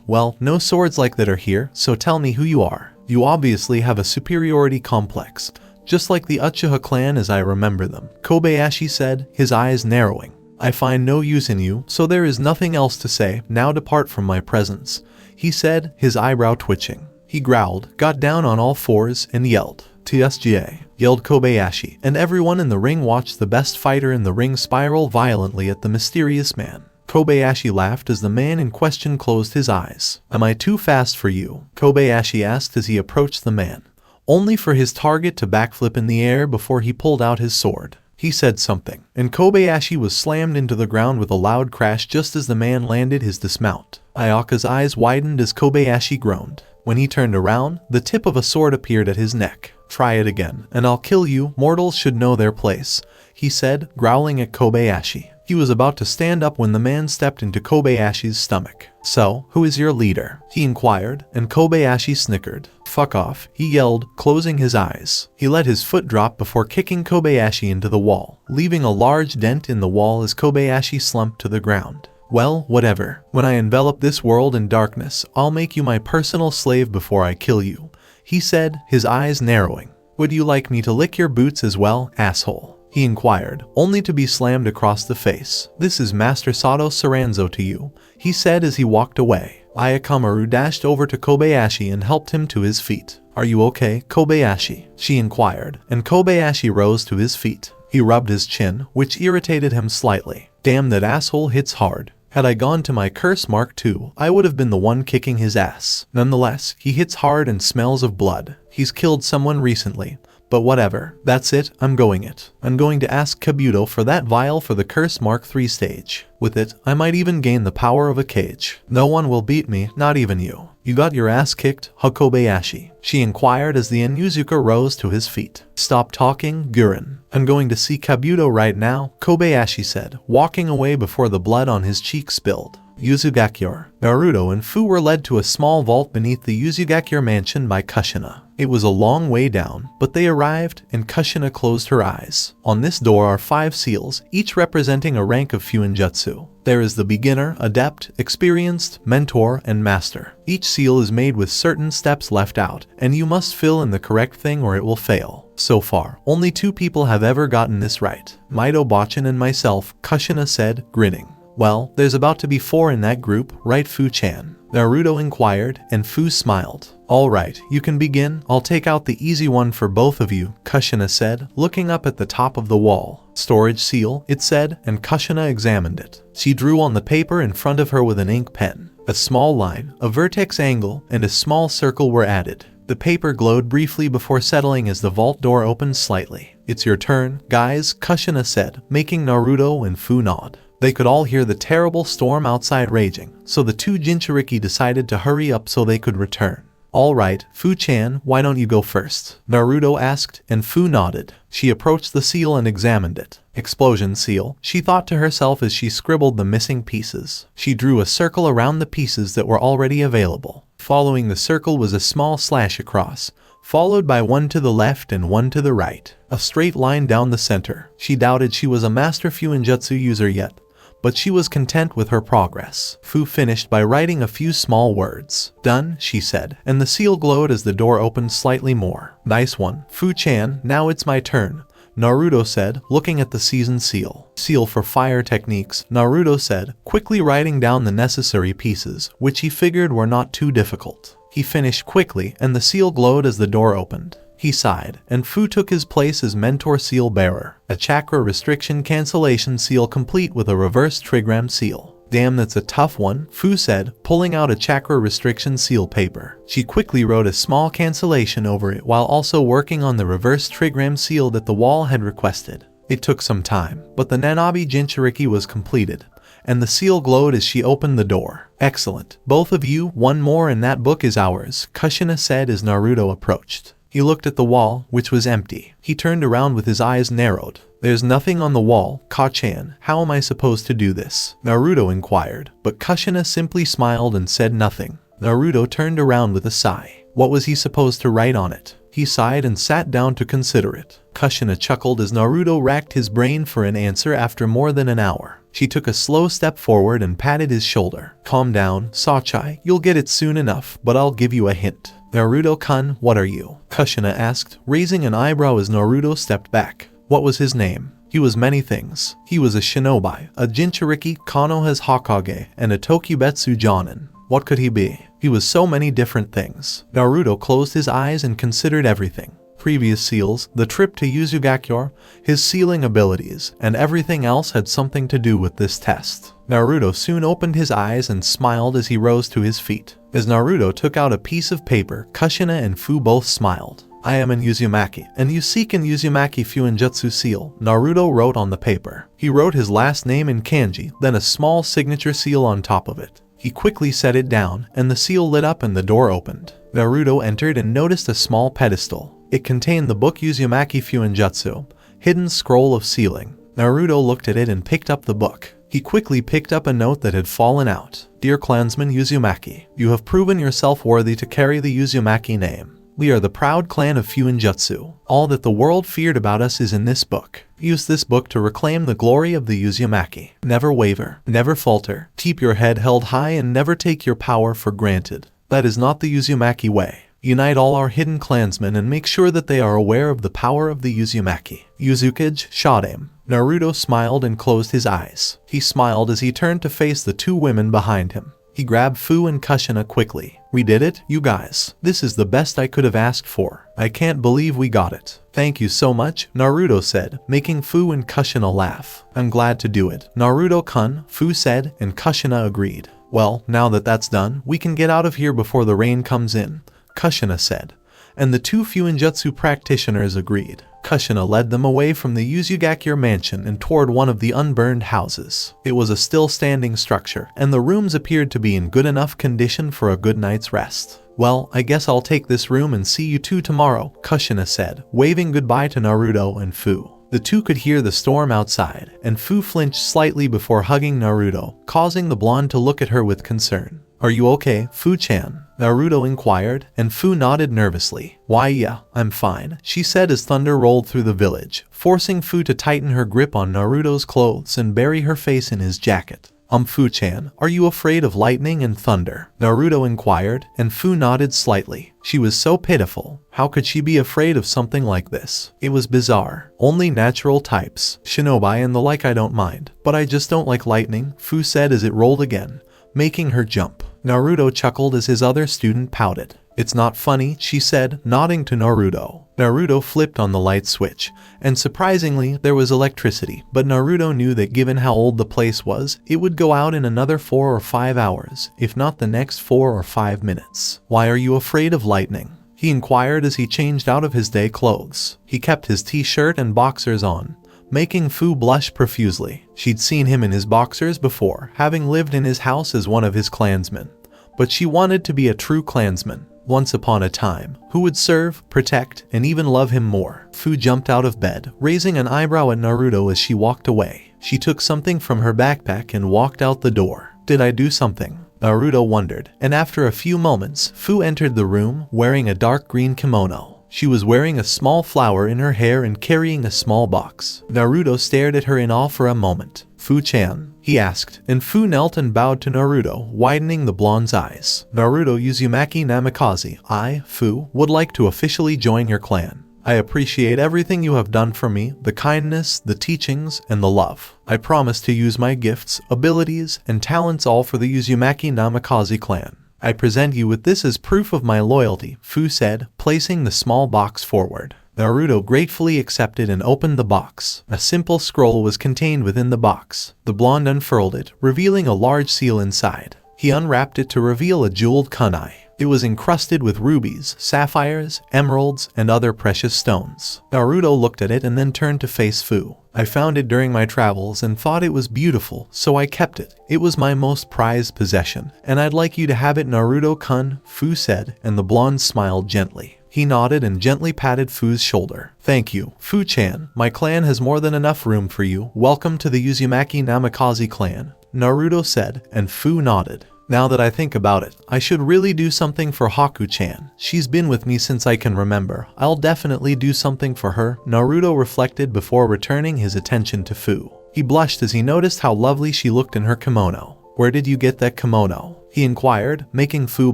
Well, no swords like that are here, so tell me who you are. You obviously have a superiority complex, just like the Uchiha clan as I remember them, Kobayashi said, his eyes narrowing. I find no use in you, so there is nothing else to say. Now depart from my presence, he said, his eyebrow twitching. He growled, got down on all fours, and yelled. TSGA, yelled Kobayashi, and everyone in the ring watched the best fighter in the ring spiral violently at the mysterious man. Kobayashi laughed as the man in question closed his eyes. Am I too fast for you? Kobayashi asked as he approached the man, only for his target to backflip in the air before he pulled out his sword. He said something, and Kobayashi was slammed into the ground with a loud crash just as the man landed his dismount. Ayaka's eyes widened as Kobayashi groaned. When he turned around, the tip of a sword appeared at his neck. Try it again, and I'll kill you. Mortals should know their place, he said, growling at Kobayashi. He was about to stand up when the man stepped into Kobayashi's stomach. So, who is your leader? He inquired, and Kobayashi snickered. Fuck off, he yelled, closing his eyes. He let his foot drop before kicking Kobayashi into the wall, leaving a large dent in the wall as Kobayashi slumped to the ground. Well, whatever. When I envelop this world in darkness, I'll make you my personal slave before I kill you, he said, his eyes narrowing. Would you like me to lick your boots as well, asshole? He inquired, only to be slammed across the face. This is Master Sato Saranzo to you, he said as he walked away. Ayakamaru dashed over to Kobayashi and helped him to his feet. Are you okay, Kobayashi? She inquired, and Kobayashi rose to his feet. He rubbed his chin, which irritated him slightly. Damn, that asshole hits hard. Had I gone to my curse mark too, I would have been the one kicking his ass. Nonetheless, he hits hard and smells of blood. He's killed someone recently. But whatever, that's it, I'm going to ask Kabuto for that vial for the Curse Mark 3 stage. With it, I might even gain the power of a cage. No one will beat me, not even you. You got your ass kicked, Kobayashi? She inquired as the Inuzuka rose to his feet. Stop talking, Guren. I'm going to see Kabuto right now, Kobayashi said, walking away before the blood on his cheek spilled. Yuzugakure. Naruto and Fu were led to a small vault beneath the Yuzugakure mansion by Kushina. It was a long way down, but they arrived, and Kushina closed her eyes. On this door are 5 seals, each representing a rank of Fuinjutsu. There is the beginner, adept, experienced, mentor, and master. Each seal is made with certain steps left out, and you must fill in the correct thing or it will fail. So far, only 2 people have ever gotten this right. Maido Bachin and myself, Kushina said, grinning. Well, there's about to be 4 in that group, right, Fu-chan? Naruto inquired, and Fu smiled. Alright, you can begin. I'll take out the easy one for both of you, Kushina said, looking up at the top of the wall. Storage seal, it said, and Kushina examined it. She drew on the paper in front of her with an ink pen. A small line, a vertex angle, and a small circle were added. The paper glowed briefly before settling as the vault door opened slightly. It's your turn, guys, Kushina said, making Naruto and Fu nod. They could all hear the terrible storm outside raging, so the 2 Jinchuriki decided to hurry up so they could return. Alright, Fu-chan, why don't you go first? Naruto asked, and Fu nodded. She approached the seal and examined it. Explosion seal, she thought to herself as she scribbled the missing pieces. She drew a circle around the pieces that were already available. Following the circle was a small slash across, followed by one to the left and one to the right. A straight line down the center. She doubted she was a master Fuinjutsu user yet, but she was content with her progress. Fu finished by writing a few small words. Done, she said, and the seal glowed as the door opened slightly more. Nice one, Fu-chan, now it's my turn, Naruto said, looking at the seasoned seal. Seal for fire techniques, Naruto said, quickly writing down the necessary pieces, which he figured were not too difficult. He finished quickly, and the seal glowed as the door opened. He sighed, and Fu took his place as mentor seal bearer, a chakra restriction cancellation seal complete with a reverse trigram seal. Damn, that's a tough one, Fu said, pulling out a chakra restriction seal paper. She quickly wrote a small cancellation over it while also working on the reverse trigram seal that the wall had requested. It took some time, but the Nanabi Jinchuriki was completed, and the seal glowed as she opened the door. Excellent. Both of you, one more and that book is ours, Kushina said as Naruto approached. He looked at the wall, which was empty. He turned around with his eyes narrowed. There's nothing on the wall, Ka-chan. How am I supposed to do this? Naruto inquired, but Kushina simply smiled and said nothing. Naruto turned around with a sigh. What was he supposed to write on it? He sighed and sat down to consider it. Kushina chuckled as Naruto racked his brain for an answer after more than an hour. She took a slow step forward and patted his shoulder. Calm down, Sachai, you'll get it soon enough, but I'll give you a hint. Naruto-kun, what are you? Kushina asked, raising an eyebrow as Naruto stepped back. What was his name? He was many things. He was a shinobi, a Jinchuriki, Konoha's Hokage, and a Tokubetsu Jonin. What could he be? He was so many different things. Naruto closed his eyes and considered everything. Previous seals, the trip to Uzugakure, his sealing abilities, and everything else had something to do with this test. Naruto soon opened his eyes and smiled as he rose to his feet. As Naruto took out a piece of paper, Kushina and Fu both smiled. I am an Uzumaki, and you seek an Uzumaki Fuinjutsu seal, Naruto wrote on the paper. He wrote his last name in kanji, then a small signature seal on top of it. He quickly set it down, and the seal lit up and the door opened. Naruto entered and noticed a small pedestal. It contained the book Uzumaki Fuinjutsu, Hidden Scroll of Sealing. Naruto looked at it and picked up the book. He quickly picked up a note that had fallen out. Dear clansman Uzumaki, you have proven yourself worthy to carry the Uzumaki name. We are the proud clan of Fuinjutsu. All that the world feared about us is in this book. Use this book to reclaim the glory of the Uzumaki. Never waver, never falter. Keep your head held high and never take your power for granted. That is not the Uzumaki way. Unite all our hidden clansmen and make sure that they are aware of the power of the Uzumaki. Uzukage Shadame. Naruto smiled and closed his eyes. He smiled as he turned to face the two women behind him. He grabbed Fu and Kushina quickly. We did it, you guys. This is the best I could have asked for. I can't believe we got it. Thank you so much, Naruto said, making Fu and Kushina laugh. I'm glad to do it. Naruto-kun, Fu said, and Kushina agreed. Well, now that that's done, we can get out of here before the rain comes in, Kushina said. And the two Fuinjutsu practitioners agreed. Kushina led them away from the Uzugakure mansion and toward one of the unburned houses. It was a still-standing structure, and the rooms appeared to be in good enough condition for a good night's rest. Well, I guess I'll take this room and see you two tomorrow, Kushina said, waving goodbye to Naruto and Fu. The two could hear the storm outside, and Fu flinched slightly before hugging Naruto, causing the blonde to look at her with concern. Are you okay, Fu-chan? Naruto inquired, and Fu nodded nervously. Why yeah, I'm fine, she said as thunder rolled through the village, forcing Fu to tighten her grip on Naruto's clothes and bury her face in his jacket. Fu-chan, are you afraid of lightning and thunder? Naruto inquired, and Fu nodded slightly. She was so pitiful. How could she be afraid of something like this? It was bizarre. Only natural types, shinobi and the like I don't mind, but I just don't like lightning, Fu said as it rolled again, making her jump. Naruto chuckled as his other student pouted. It's not funny, she said, nodding to Naruto. Naruto flipped on the light switch, and surprisingly, there was electricity, but Naruto knew that given how old the place was, it would go out in another 4 or 5 hours, if not the next 4 or 5 minutes. Why are you afraid of lightning? He inquired as he changed out of his day clothes. He kept his t-shirt and boxers on, making Fu blush profusely. She'd seen him in his boxers before, having lived in his house as one of his clansmen. But she wanted to be a true clansman, once upon a time, who would serve, protect, and even love him more. Fu jumped out of bed, raising an eyebrow at Naruto as she walked away. She took something from her backpack and walked out the door. Did I do something? Naruto wondered, and after a few moments, Fu entered the room, wearing a dark green kimono. She was wearing a small flower in her hair and carrying a small box. Naruto stared at her in awe for a moment. Fu-chan, he asked, and Fu knelt and bowed to Naruto, widening the blonde's eyes. Naruto Uzumaki Namikaze, I, Fu, would like to officially join your clan. I appreciate everything you have done for me, the kindness, the teachings, and the love. I promise to use my gifts, abilities, and talents all for the Uzumaki Namikaze clan. I present you with this as proof of my loyalty, Fu said, placing the small box forward. Naruto gratefully accepted and opened the box. A simple scroll was contained within the box. The blonde unfurled it, revealing a large seal inside. He unwrapped it to reveal a jeweled kunai. It was encrusted with rubies, sapphires, emeralds, and other precious stones. Naruto looked at it and then turned to face Fu. I found it during my travels and thought it was beautiful, so I kept it. It was my most prized possession, and I'd like you to have it, Naruto-kun, Fu said, and the blonde smiled gently. He nodded and gently patted Fu's shoulder. Thank you, Fu-chan. My clan has more than enough room for you. Welcome to the Uzumaki Namikaze clan, Naruto said, and Fu nodded. Now that I think about it, I should really do something for Haku-chan. She's been with me since I can remember. I'll definitely do something for her, Naruto reflected before returning his attention to Fu. He blushed as he noticed how lovely she looked in her kimono. Where did you get that kimono? He inquired, making Fu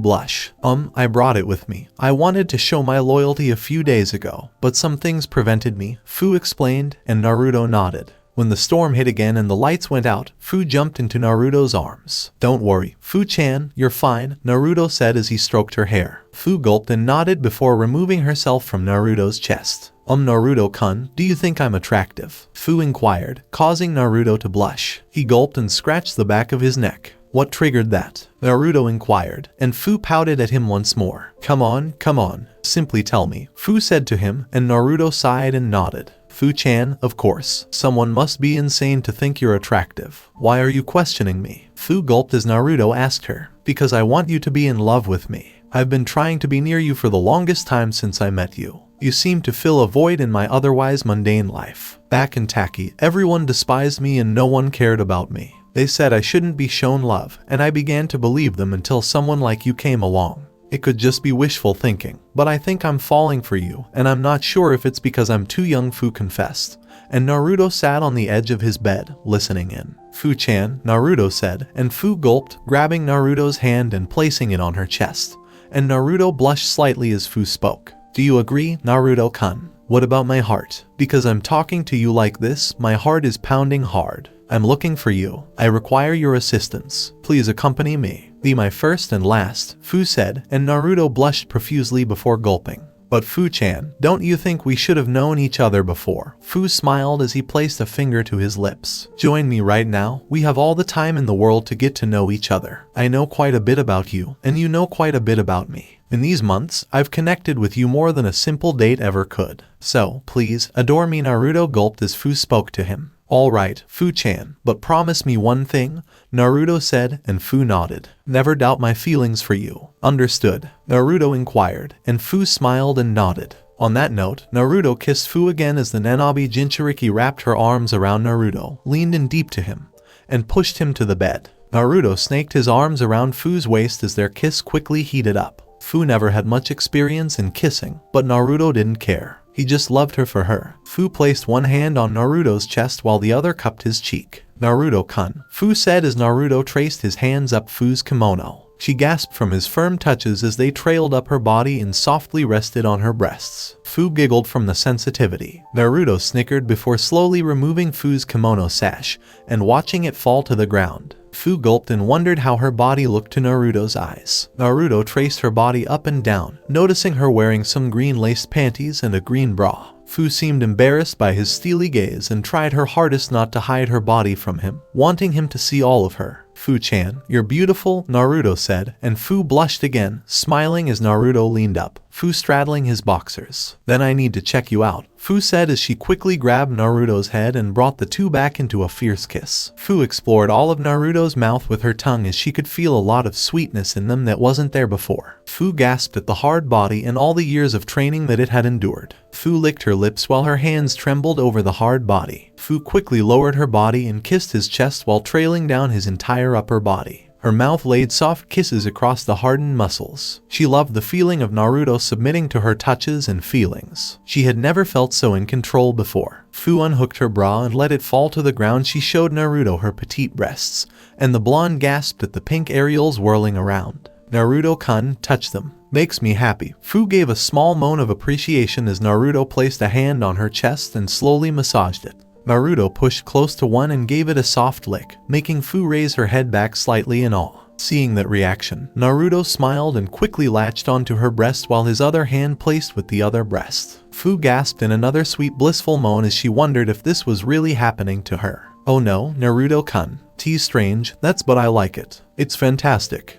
blush. I brought it with me. I wanted to show my loyalty a few days ago, but some things prevented me, Fu explained, and Naruto nodded. When the storm hit again and the lights went out, Fu jumped into Naruto's arms. Don't worry, Fu-chan, you're fine, Naruto said as he stroked her hair. Fu gulped and nodded before removing herself from Naruto's chest. Naruto-kun, do you think I'm attractive? Fu inquired, causing Naruto to blush. He gulped and scratched the back of his neck. What triggered that? Naruto inquired, and Fu pouted at him once more. Come on, simply tell me, Fu said to him, and Naruto sighed and nodded. Fu-chan, of course. Someone must be insane to think you're attractive. Why are you questioning me? Fu gulped as Naruto asked her. Because I want you to be in love with me. I've been trying to be near you for the longest time since I met you. You seem to fill a void in my otherwise mundane life. Back in Taki, everyone despised me and no one cared about me. They said I shouldn't be shown love, and I began to believe them until someone like you came along. It could just be wishful thinking, but I think I'm falling for you, and I'm not sure if it's because I'm too young, Fu confessed. And Naruto sat on the edge of his bed, listening in. Fu-chan, Naruto said, and Fu gulped, grabbing Naruto's hand and placing it on her chest. And Naruto blushed slightly as Fu spoke. Do you agree, Naruto-kun? What about my heart? Because I'm talking to you like this, my heart is pounding hard. I'm looking for you. I require your assistance. Please accompany me. Be my first and last, Fu said, and Naruto blushed profusely before gulping. But Fu-chan, don't you think we should have known each other before? Fu smiled as he placed a finger to his lips. Join me right now. We have all the time in the world to get to know each other. I know quite a bit about you, and you know quite a bit about me. In these months, I've connected with you more than a simple date ever could. So, please, adore me, Naruto gulped as Fu spoke to him. All right, Fu-chan, but promise me one thing, Naruto said, and Fu nodded. Never doubt my feelings for you. Understood? Naruto inquired, and Fu smiled and nodded. On that note, Naruto kissed Fu again as the Nanabi Jinchuriki wrapped her arms around Naruto, leaned in deep to him, and pushed him to the bed. Naruto snaked his arms around Fu's waist as their kiss quickly heated up. Fu never had much experience in kissing, but Naruto didn't care. He just loved her for her. Fu placed one hand on Naruto's chest while the other cupped his cheek. Naruto-kun, Fu said as Naruto traced his hands up Fu's kimono. She gasped from his firm touches as they trailed up her body and softly rested on her breasts. Fu giggled from the sensitivity. Naruto snickered before slowly removing Fu's kimono sash and watching it fall to the ground. Fu gulped and wondered how her body looked to Naruto's eyes. Naruto traced her body up and down, noticing her wearing some green laced panties and a green bra. Fu seemed embarrassed by his steely gaze and tried her hardest not to hide her body from him, wanting him to see all of her. Fu-chan, you're beautiful, Naruto said, and Fu blushed again, smiling as Naruto leaned up, Fu straddling his boxers. Then I need to check you out, Fu said as she quickly grabbed Naruto's head and brought the two back into a fierce kiss. Fu explored all of Naruto's mouth with her tongue as she could feel a lot of sweetness in them that wasn't there before. Fu gasped at the hard body and all the years of training that it had endured. Fu licked her lips while her hands trembled over the hard body. Fu quickly lowered her body and kissed his chest while trailing down his entire upper body. Her mouth laid soft kisses across the hardened muscles. She loved the feeling of Naruto submitting to her touches and feelings. She had never felt so in control before. Fu unhooked her bra and let it fall to the ground. She showed Naruto her petite breasts, and the blonde gasped at the pink areolas whirling around. Naruto-kun, touch them. Makes me happy. Fu gave a small moan of appreciation as Naruto placed a hand on her chest and slowly massaged it. Naruto pushed close to one and gave it a soft lick, making Fu raise her head back slightly in awe. Seeing that reaction, Naruto smiled and quickly latched onto her breast while his other hand placed with the other breast. Fu gasped in another sweet blissful moan as she wondered if this was really happening to her. Oh no, Naruto-kun. T's strange, that's but I like it. It's fantastic.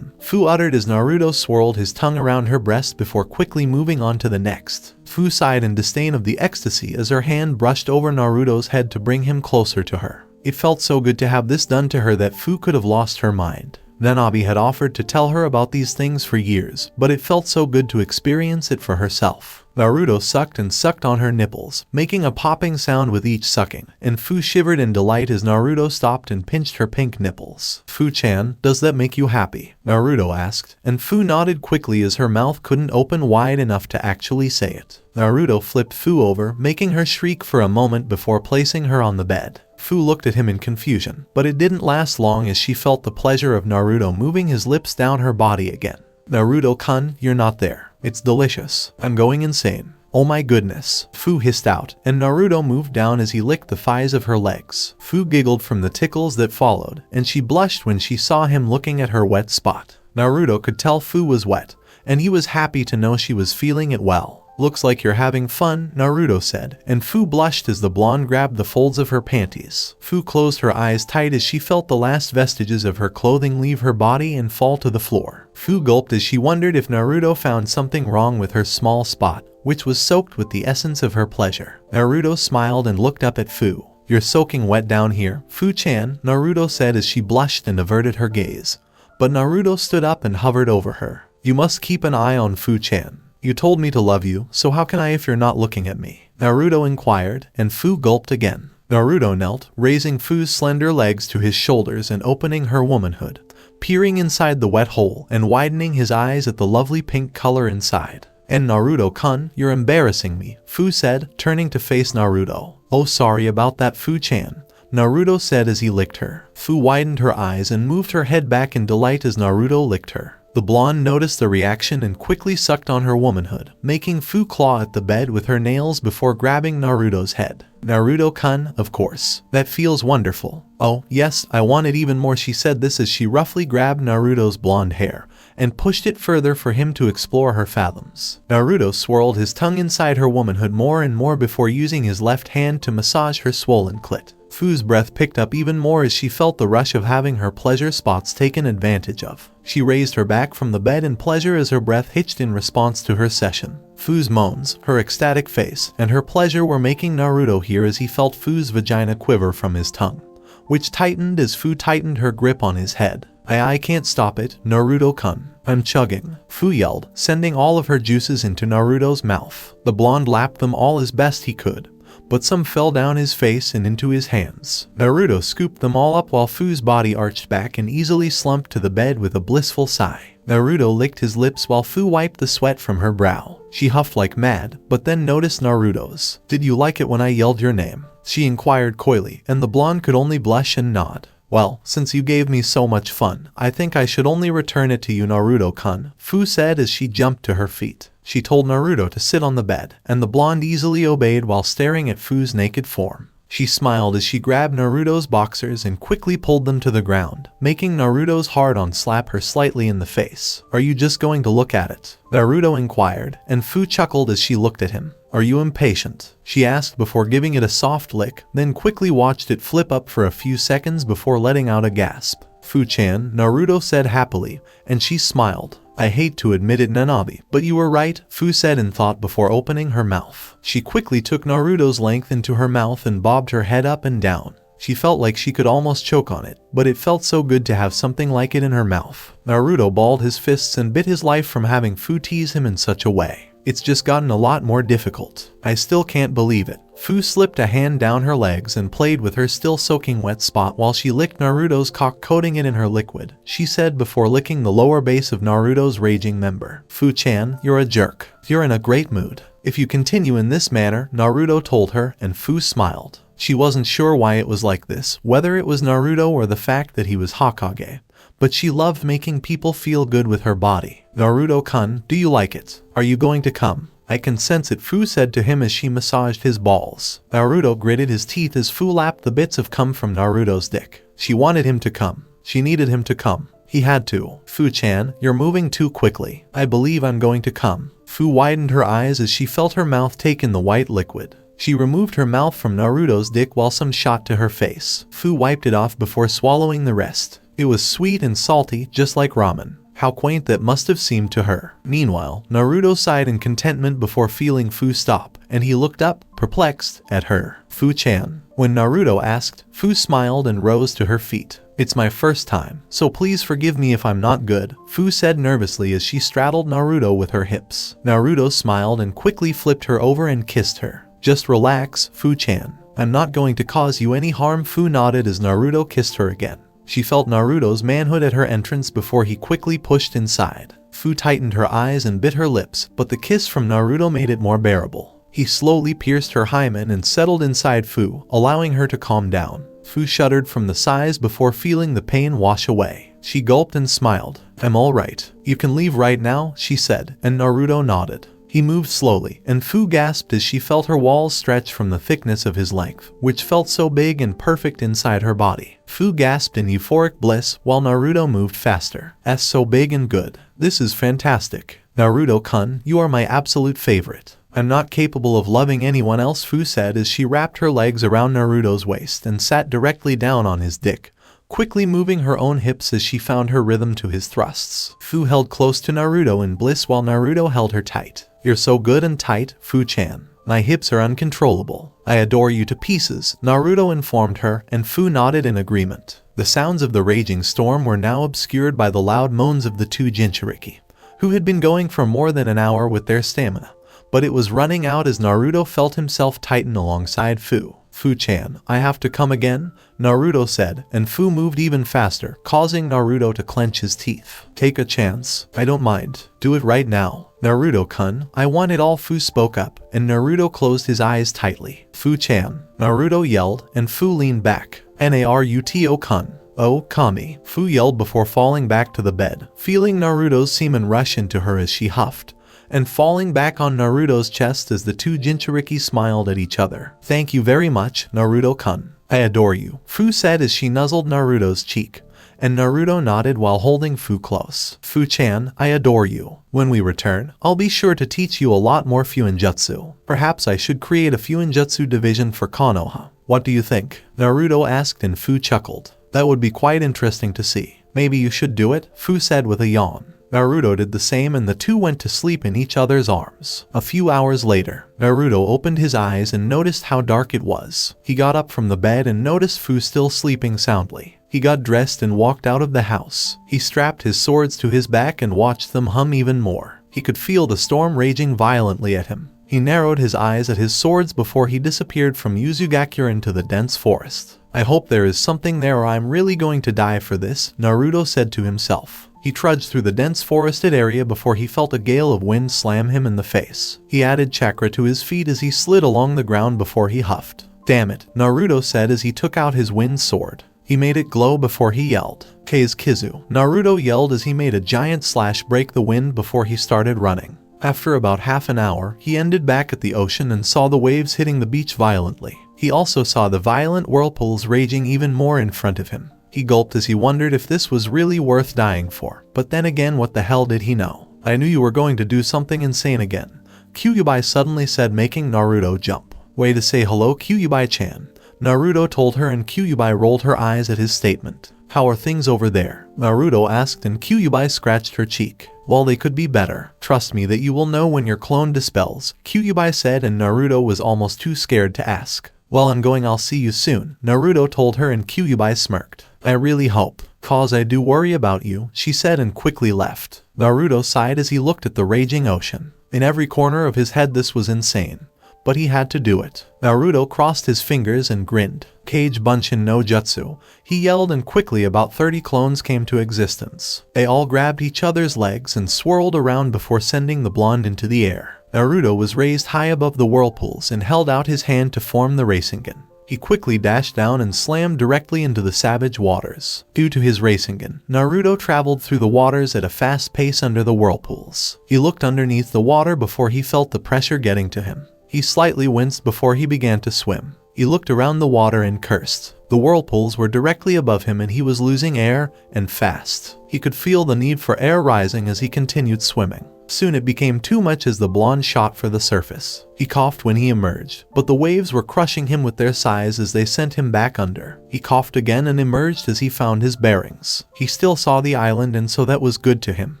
Fu uttered as Naruto swirled his tongue around her breast before quickly moving on to the next. Fu sighed in disdain of the ecstasy as her hand brushed over Naruto's head to bring him closer to her. It felt so good to have this done to her that Fu could have lost her mind. Nanabi had offered to tell her about these things for years, but it felt so good to experience it for herself. Naruto sucked and sucked on her nipples, making a popping sound with each sucking, and Fu shivered in delight as Naruto stopped and pinched her pink nipples. Fu-chan, does that make you happy? Naruto asked, and Fu nodded quickly as her mouth couldn't open wide enough to actually say it. Naruto flipped Fu over, making her shriek for a moment before placing her on the bed. Fu looked at him in confusion, but it didn't last long as she felt the pleasure of Naruto moving his lips down her body again. Naruto-kun, you're not there. It's delicious. I'm going insane. Oh my goodness, Fu hissed out, and Naruto moved down as he licked the thighs of her legs. Fu giggled from the tickles that followed, and she blushed when she saw him looking at her wet spot. Naruto could tell Fu was wet, and he was happy to know she was feeling it well. Looks like you're having fun, Naruto said, and Fu blushed as the blonde grabbed the folds of her panties. Fu closed her eyes tight as she felt the last vestiges of her clothing leave her body and fall to the floor. Fu gulped as she wondered if Naruto found something wrong with her small spot, which was soaked with the essence of her pleasure. Naruto smiled and looked up at Fu. You're soaking wet down here, Fu-chan, Naruto said as she blushed and averted her gaze. But Naruto stood up and hovered over her. You must keep an eye on Fu-chan. You told me to love you, so how can I if you're not looking at me? Naruto inquired, and Fu gulped again. Naruto knelt, raising Fu's slender legs to his shoulders and opening her womanhood, peering inside the wet hole and widening his eyes at the lovely pink color inside. And Naruto-kun, you're embarrassing me, Fu said, turning to face Naruto. Oh, sorry about that, Fu-chan, Naruto said as he licked her. Fu widened her eyes and moved her head back in delight as Naruto licked her. The blonde noticed the reaction and quickly sucked on her womanhood, making Fu claw at the bed with her nails before grabbing Naruto's head. Naruto-kun, of course. That feels wonderful. Oh, yes, I want it even more, she said this as she roughly grabbed Naruto's blonde hair and pushed it further for him to explore her fathoms. Naruto swirled his tongue inside her womanhood more and more before using his left hand to massage her swollen clit. Fu's breath picked up even more as she felt the rush of having her pleasure spots taken advantage of. She raised her back from the bed in pleasure as her breath hitched in response to her session. Fu's moans, her ecstatic face, and her pleasure were making Naruto hear as he felt Fu's vagina quiver from his tongue, which tightened as Fu tightened her grip on his head. I can't stop it, Naruto-kun. I'm chugging, Fu yelled, sending all of her juices into Naruto's mouth. The blonde lapped them all as best he could, but some fell down his face and into his hands. Naruto scooped them all up while Fu's body arched back and easily slumped to the bed with a blissful sigh. Naruto licked his lips while Fu wiped the sweat from her brow. She huffed like mad, but then noticed Naruto's. Did you like it when I yelled your name? She inquired coyly, and the blonde could only blush and nod. Well, since you gave me so much fun, I think I should only return it to you, Naruto-kun, Fu said as she jumped to her feet. She told Naruto to sit on the bed, and the blonde easily obeyed while staring at Fu's naked form. She smiled as she grabbed Naruto's boxers and quickly pulled them to the ground, making Naruto's hard-on slap her slightly in the face. Are you just going to look at it? Naruto inquired, and Fu chuckled as she looked at him. Are you impatient? She asked before giving it a soft lick, then quickly watched it flip up for a few seconds before letting out a gasp. Fu-chan, Naruto said happily, and she smiled. I hate to admit it, Nanabi, but you were right, Fu said in thought before opening her mouth. She quickly took Naruto's length into her mouth and bobbed her head up and down. She felt like she could almost choke on it, but it felt so good to have something like it in her mouth. Naruto balled his fists and bit his life from having Fu tease him in such a way. It's just gotten a lot more difficult. I still can't believe it. Fu slipped a hand down her legs and played with her still soaking wet spot while she licked Naruto's cock, coating it in her liquid. She said before licking the lower base of Naruto's raging member. Fu-chan, you're a jerk. You're in a great mood. If you continue in this manner, Naruto told her, and Fu smiled. She wasn't sure why it was like this, whether it was Naruto or the fact that he was Hokage, but she loved making people feel good with her body. Naruto-kun, do you like it? Are you going to come? I can sense it, Fu said to him as she massaged his balls. Naruto gritted his teeth as Fu lapped the bits of cum from Naruto's dick. She wanted him to come. She needed him to come. He had to. Fu-chan, you're moving too quickly. I believe I'm going to come. Fu widened her eyes as she felt her mouth take in the white liquid. She removed her mouth from Naruto's dick while some shot to her face. Fu wiped it off before swallowing the rest. It was sweet and salty, just like ramen. How quaint that must have seemed to her. Meanwhile, Naruto sighed in contentment before feeling Fu stop, and he looked up, perplexed, at her. Fu-chan. When Naruto asked, Fu smiled and rose to her feet. It's my first time, so please forgive me if I'm not good, Fu said nervously as she straddled Naruto with her hips. Naruto smiled and quickly flipped her over and kissed her. Just relax, Fu-chan. I'm not going to cause you any harm, Fu nodded as Naruto kissed her again. She felt Naruto's manhood at her entrance before he quickly pushed inside. Fu tightened her eyes and bit her lips, but the kiss from Naruto made it more bearable. He slowly pierced her hymen and settled inside Fu, allowing her to calm down. Fu shuddered from the sighs before feeling the pain wash away. She gulped and smiled. I'm alright. You can leave right now, she said, and Naruto nodded. He moved slowly, and Fu gasped as she felt her walls stretch from the thickness of his length, which felt so big and perfect inside her body. Fu gasped in euphoric bliss while Naruto moved faster. That's so big and good. This is fantastic. Naruto-kun, you are my absolute favorite. I'm not capable of loving anyone else, Fu said as she wrapped her legs around Naruto's waist and sat directly down on his dick, quickly moving her own hips as she found her rhythm to his thrusts. Fu held close to Naruto in bliss while Naruto held her tight. You're so good and tight, Fu-chan. My hips are uncontrollable. I adore you to pieces, Naruto informed her, and Fu nodded in agreement. The sounds of the raging storm were now obscured by the loud moans of the two Jinchuriki, who had been going for more than an hour with their stamina. But it was running out as Naruto felt himself tighten alongside Fu. Fu-chan, I have to come again? Naruto said, and Fu moved even faster, causing Naruto to clench his teeth. Take a chance. I don't mind. Do it right now. Naruto-kun, I want it all, Fu spoke up, and Naruto closed his eyes tightly. Fu-chan, Naruto yelled, and Fu leaned back. Naruto-kun. Oh, Kami, Fu yelled before falling back to the bed, feeling Naruto's semen rush into her as she huffed, and falling back on Naruto's chest as the two Jinchuriki smiled at each other. Thank you very much, Naruto-kun. I adore you, Fu said as she nuzzled Naruto's cheek, and Naruto nodded while holding Fu close. Fu-chan, I adore you. When we return, I'll be sure to teach you a lot more Fuinjutsu. Perhaps I should create a Fuinjutsu division for Konoha. What do you think? Naruto asked and Fu chuckled. That would be quite interesting to see. Maybe you should do it, Fu said with a yawn. Naruto did the same and the two went to sleep in each other's arms. A few hours later, Naruto opened his eyes and noticed how dark it was. He got up from the bed and noticed Fu still sleeping soundly. He got dressed and walked out of the house. He strapped his swords to his back and watched them hum even more. He could feel the storm raging violently at him. He narrowed his eyes at his swords before he disappeared from Uzugakure into the dense forest. I hope there is something there or I'm really going to die for this, Naruto said to himself. He trudged through the dense forested area before he felt a gale of wind slam him in the face. He added chakra to his feet as he slid along the ground before he huffed. Damn it, Naruto said as he took out his wind sword. He made it glow before he yelled. Kei's Kizu. Naruto yelled as he made a giant slash break the wind before he started running. After about half an hour, he ended back at the ocean and saw the waves hitting the beach violently. He also saw the violent whirlpools raging even more in front of him. He gulped as he wondered if this was really worth dying for. But then again, what the hell did he know? I knew you were going to do something insane again, Kyuubi suddenly said, making Naruto jump. Way to say hello, Kyuubi-chan, Naruto told her, and Kyuubi rolled her eyes at his statement. How are things over there? Naruto asked, and Kyuubi scratched her cheek. Well, they could be better. Trust me that you will know when your clone dispels, Kyuubi said, and Naruto was almost too scared to ask. Well, I'm going, I'll see you soon, Naruto told her, and Kyuubi smirked. I really hope, cause I do worry about you, she said and quickly left. Naruto sighed as he looked at the raging ocean. In every corner of his head this was insane, but he had to do it. Naruto crossed his fingers and grinned. Kage Bunshin no Jutsu, he yelled, and quickly about 30 clones came to existence. They all grabbed each other's legs and swirled around before sending the blonde into the air. Naruto was raised high above the whirlpools and held out his hand to form the Rasengan. He quickly dashed down and slammed directly into the savage waters. Due to his Rasengan, Naruto traveled through the waters at a fast pace under the whirlpools. He looked underneath the water before he felt the pressure getting to him. He slightly winced before he began to swim. He looked around the water and cursed. The whirlpools were directly above him and he was losing air, and fast. He could feel the need for air rising as he continued swimming. Soon it became too much as the blonde shot for the surface. He coughed when he emerged, but the waves were crushing him with their sighs as they sent him back under. He coughed again and emerged as he found his bearings. He still saw the island, and so that was good to him.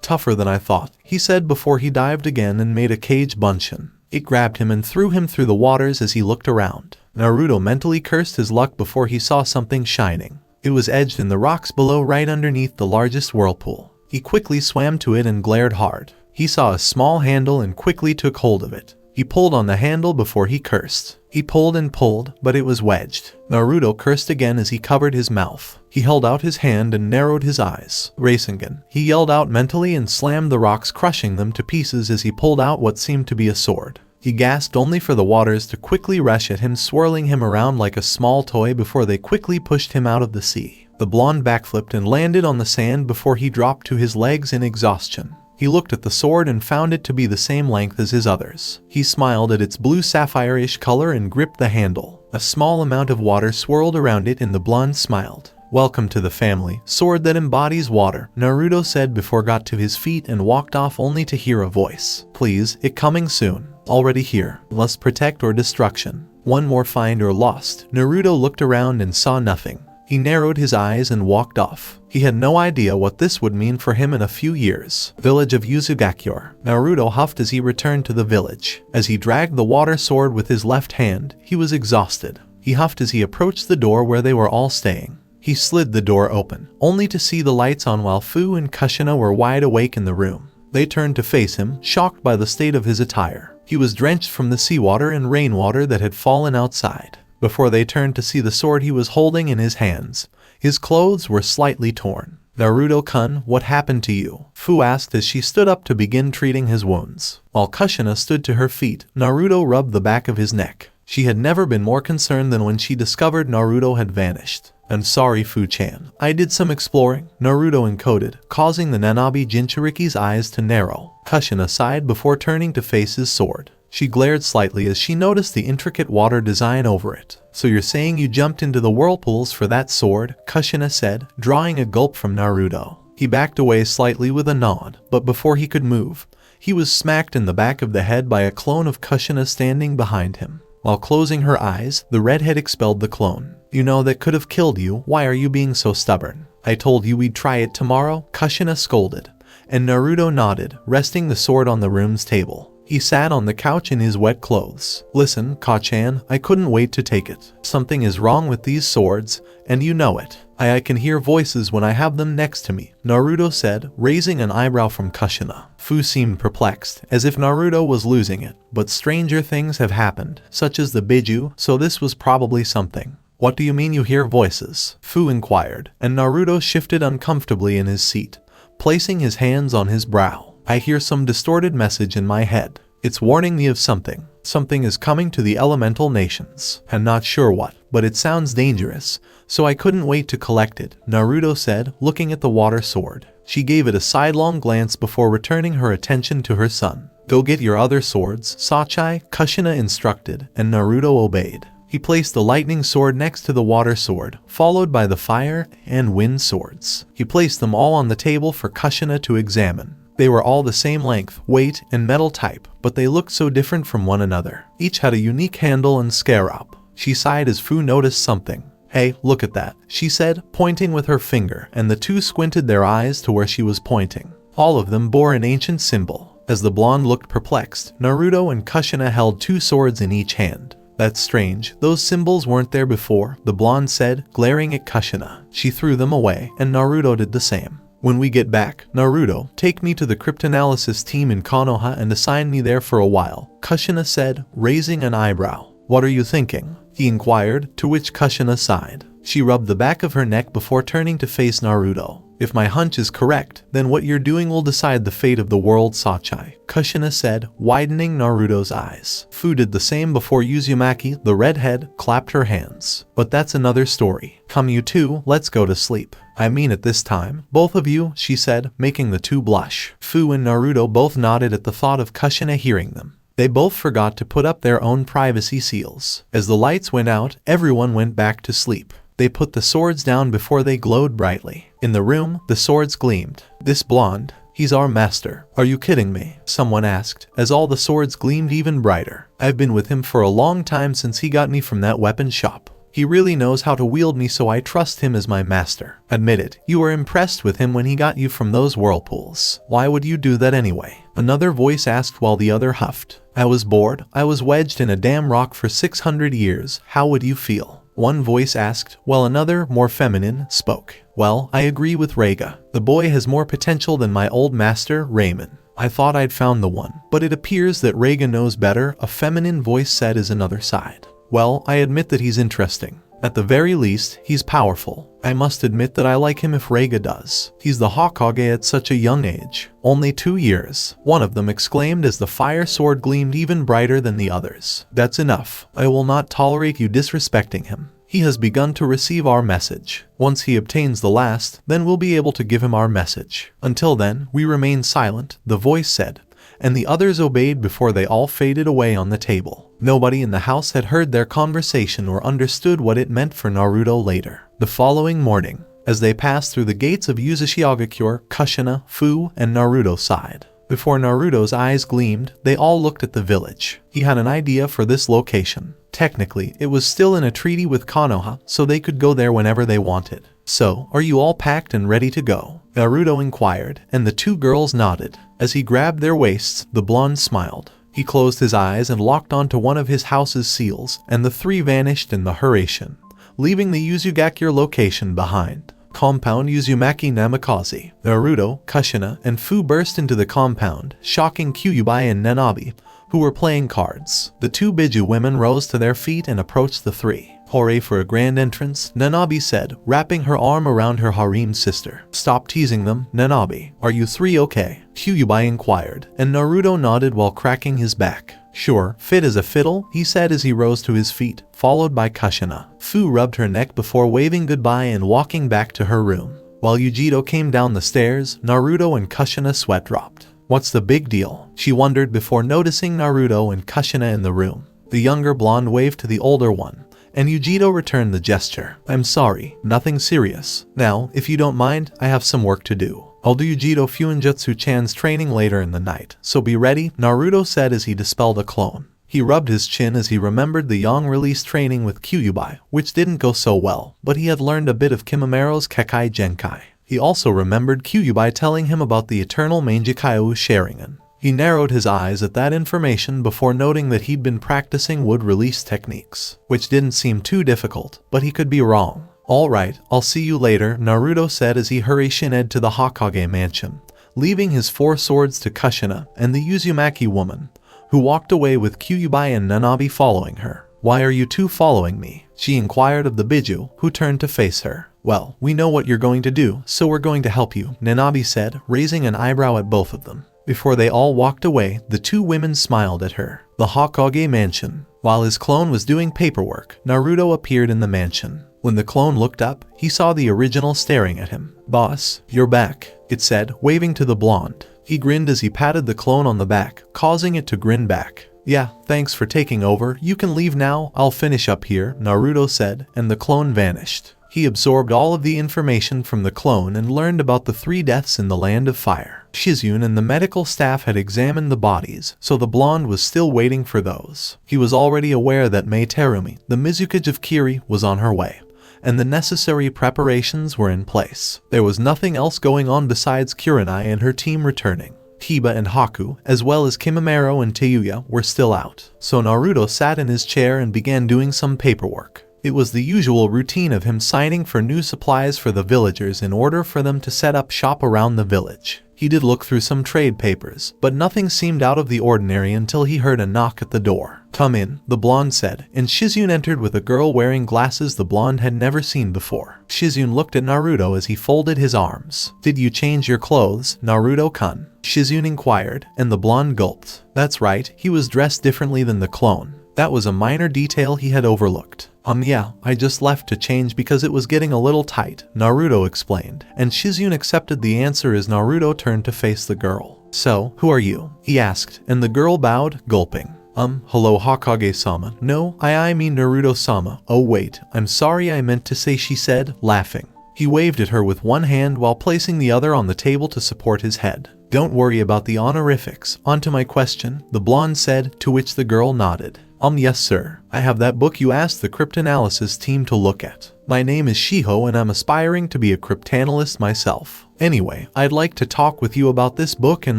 Tougher than I thought, he said before he dived again and made a Kage Bunshin. It grabbed him and threw him through the waters as he looked around. Naruto mentally cursed his luck before he saw something shining. It was edged in the rocks below, right underneath the largest whirlpool. He quickly swam to it and glared hard. He saw a small handle and quickly took hold of it. He pulled on the handle before he cursed. He pulled and pulled, but it was wedged. Naruto cursed again as he covered his mouth. He held out his hand and narrowed his eyes. Rasengan, he yelled out mentally and slammed the rocks, crushing them to pieces as he pulled out what seemed to be a sword. He gasped only for the waters to quickly rush at him, swirling him around like a small toy before they quickly pushed him out of the sea. The blonde backflipped and landed on the sand before he dropped to his legs in exhaustion. He looked at the sword and found it to be the same length as his others. He smiled at its blue sapphire-ish color and gripped the handle. A small amount of water swirled around it and the blonde smiled. "Welcome to the family, sword that embodies water," Naruto said before got to his feet and walked off only to hear a voice. "Please, it coming soon. Already here. Less protect or destruction. One more find or lost." Naruto looked around and saw nothing. He narrowed his eyes and walked off. He had no idea what this would mean for him in a few years. Village of Uzugakure. Naruto huffed as he returned to the village. As he dragged the water sword with his left hand, he was exhausted. He huffed as he approached the door where they were all staying. He slid the door open, only to see the lights on while Fu and Kushina were wide awake in the room. They turned to face him, shocked by the state of his attire. He was drenched from the seawater and rainwater that had fallen outside. Before they turned to see the sword he was holding in his hands, his clothes were slightly torn. "Naruto-kun, what happened to you?" Fu asked as she stood up to begin treating his wounds. While Kushina stood to her feet, Naruto rubbed the back of his neck. She had never been more concerned than when she discovered Naruto had vanished. "I'm sorry, Fu-chan. I did some exploring," Naruto encoded, causing the Nanabi Jinchuriki's eyes to narrow. Kushina sighed before turning to face his sword. She glared slightly as she noticed the intricate water design over it. "So you're saying you jumped into the whirlpools for that sword?" Kushina said, drawing a gulp from Naruto. He backed away slightly with a nod, but before he could move, he was smacked in the back of the head by a clone of Kushina standing behind him. While closing her eyes, the redhead expelled the clone. "You know that could have killed you. Why are you being so stubborn?" "I told you we'd try it tomorrow," Kushina scolded, and Naruto nodded, resting the sword on the room's table. He sat on the couch in his wet clothes. "Listen, Ka-chan, I couldn't wait to take it. Something is wrong with these swords, and you know it. I can hear voices when I have them next to me," Naruto said, raising an eyebrow from Kushina. Fu seemed perplexed, as if Naruto was losing it. "But stranger things have happened, such as the Biju, so this was probably something." "What do you mean you hear voices?" Fu inquired, and Naruto shifted uncomfortably in his seat, placing his hands on his brow. "I hear some distorted message in my head. It's warning me of something. Something is coming to the elemental nations. I'm not sure what, but it sounds dangerous, so I couldn't wait to collect it," Naruto said, looking at the water sword. She gave it a sidelong glance before returning her attention to her son. "Go get your other swords, Sachai," Kushina instructed, and Naruto obeyed. He placed the lightning sword next to the water sword, followed by the fire and wind swords. He placed them all on the table for Kushina to examine. They were all the same length, weight, and metal type, but they looked so different from one another. Each had a unique handle and scarab. She sighed as Fu noticed something. "Hey, look at that," she said, pointing with her finger, and the two squinted their eyes to where she was pointing. All of them bore an ancient symbol. As the blonde looked perplexed, Naruto and Kushina held two swords in each hand. "That's strange. Those symbols weren't there before," the blonde said, glaring at Kushina. She threw them away, and Naruto did the same. "When we get back, Naruto, take me to the cryptanalysis team in Konoha and assign me there for a while," Kushina said, raising an eyebrow. "What are you thinking?" he inquired, to which Kushina sighed. She rubbed the back of her neck before turning to face Naruto. "If my hunch is correct, then what you're doing will decide the fate of the world, Sachai," Kushina said, widening Naruto's eyes. Fu did the same before Uzumaki, the redhead, clapped her hands. "But that's another story. Come you two, let's go to sleep." "I mean it this time. Both of you," she said, making the two blush. Fu and Naruto both nodded at the thought of Kushina hearing them. They both forgot to put up their own privacy seals. As the lights went out, everyone went back to sleep. They put the swords down before they glowed brightly. In the room, the swords gleamed. "This blonde, he's our master." "Are you kidding me?" someone asked, as all the swords gleamed even brighter. "I've been with him for a long time since he got me from that weapon shop. He really knows how to wield me, so I trust him as my master." "Admit it, you were impressed with him when he got you from those whirlpools. Why would you do that anyway?" Another voice asked while the other huffed. "I was bored. I was wedged in a damn rock for 600 years. How would you feel?" One voice asked, while another, more feminine, spoke. "Well, I agree with Reiga. The boy has more potential than my old master, Raymond. I thought I'd found the one, but it appears that Reiga knows better," a feminine voice said as another sighed. "Well, I admit that he's interesting. At the very least, he's powerful. I must admit that I like him if Reiga does. He's the Hokage at such a young age. Only 2 years, one of them exclaimed as the fire sword gleamed even brighter than the others. That's enough. I will not tolerate you disrespecting him. He has begun to receive our message. Once he obtains the last, then we'll be able to give him our message. Until then, we remain silent, the voice said, and the others obeyed before they all faded away on the table. Nobody in the house had heard their conversation or understood what it meant for Naruto later. The following morning, as they passed through the gates of Uzashigagakure, Kushina, Fu, and Naruto sighed. Before Naruto's eyes gleamed, they all looked at the village. He had an idea for this location. Technically, it was still in a treaty with Konoha, so they could go there whenever they wanted. So, are you all packed and ready to go? Naruto inquired, and the 2 girls nodded. As he grabbed their waists, the blonde smiled. He closed his eyes and locked onto one of his house's seals, and the 3 vanished in the Hiraishin, leaving the Uzugakure location behind. Compound Uzumaki Namikaze. Naruto, Kushina, and Fu burst into the compound, shocking Kyuubi and Nanabi, who were playing cards. The 2 Biju women rose to their feet and approached the 3. Hooray for a grand entrance, Nanabi said, wrapping her arm around her harem sister. Stop teasing them, Nanabi. Are you 3 okay? Kyuubi inquired, and Naruto nodded while cracking his back. Sure, fit as a fiddle, he said as he rose to his feet, followed by Kushina. Fu rubbed her neck before waving goodbye and walking back to her room. While Yujiro came down the stairs, Naruto and Kushina sweat dropped. What's the big deal? She wondered before noticing Naruto and Kushina in the room. The younger blonde waved to the older one, and Yujiro returned the gesture. I'm sorry, nothing serious. Now, if you don't mind, I have some work to do. I'll do Yujiro Fuinjutsu-chan's training later in the night, so be ready, Naruto said as he dispelled a clone. He rubbed his chin as he remembered the Yang-release training with Kyuubi, which didn't go so well, but he had learned a bit of Kimamero's Kekai Genkai. He also remembered Kyuubi telling him about the eternal Mangekyo Sharingan. He narrowed his eyes at that information before noting that he'd been practicing wood release techniques, which didn't seem too difficult, but he could be wrong. Alright, I'll see you later, Naruto said as he hurried Shined to the Hokage mansion, leaving his 4 swords to Kushina and the Uzumaki woman, who walked away with Kyuubi and Nanabi following her. Why are you 2 following me? She inquired of the Biju, who turned to face her. Well, we know what you're going to do, so we're going to help you, Nanabi said, raising an eyebrow at both of them. Before they all walked away, the 2 women smiled at her. The Hokage mansion. While his clone was doing paperwork, Naruto appeared in the mansion. When the clone looked up, he saw the original staring at him. Boss, you're back, it said, waving to the blonde. He grinned as he patted the clone on the back, causing it to grin back. Yeah, thanks for taking over. You can leave now. I'll finish up here, Naruto said, and the clone vanished. He absorbed all of the information from the clone and learned about the 3 deaths in the Land of Fire. Shizune and the medical staff had examined the bodies, so the blonde was still waiting for those. He was already aware that Mei Terumi, the Mizukage of Kiri, was on her way, and the necessary preparations were in place. There was nothing else going on besides Kurenai and her team returning. Hiba and Haku, as well as Kimamero and Teuya, were still out, so Naruto sat in his chair and began doing some paperwork. It was the usual routine of him signing for new supplies for the villagers in order for them to set up shop around the village. He did look through some trade papers, but nothing seemed out of the ordinary until he heard a knock at the door. Come in, the blonde said, and Shizune entered with a girl wearing glasses the blonde had never seen before. Shizune looked at Naruto as he folded his arms. Did you change your clothes, Naruto-kun? Shizune inquired, and the blonde gulped. That's right, he was dressed differently than the clone. That was a minor detail he had overlooked. Yeah, I just left to change because it was getting a little tight, Naruto explained, and Shizune accepted the answer as Naruto turned to face the girl. So, who are you? He asked, and the girl bowed, gulping. Hello Hokage-sama. No, I mean Naruto-sama. Oh wait, I'm sorry, I meant to say, she said, laughing. He waved at her with one hand while placing the other on the table to support his head. Don't worry about the honorifics. On to my question, the blonde said, to which the girl nodded. Yes sir, I have that book you asked the cryptanalysis team to look at. My name is Shiho and I'm aspiring to be a cryptanalyst myself. Anyway, I'd like to talk with you about this book and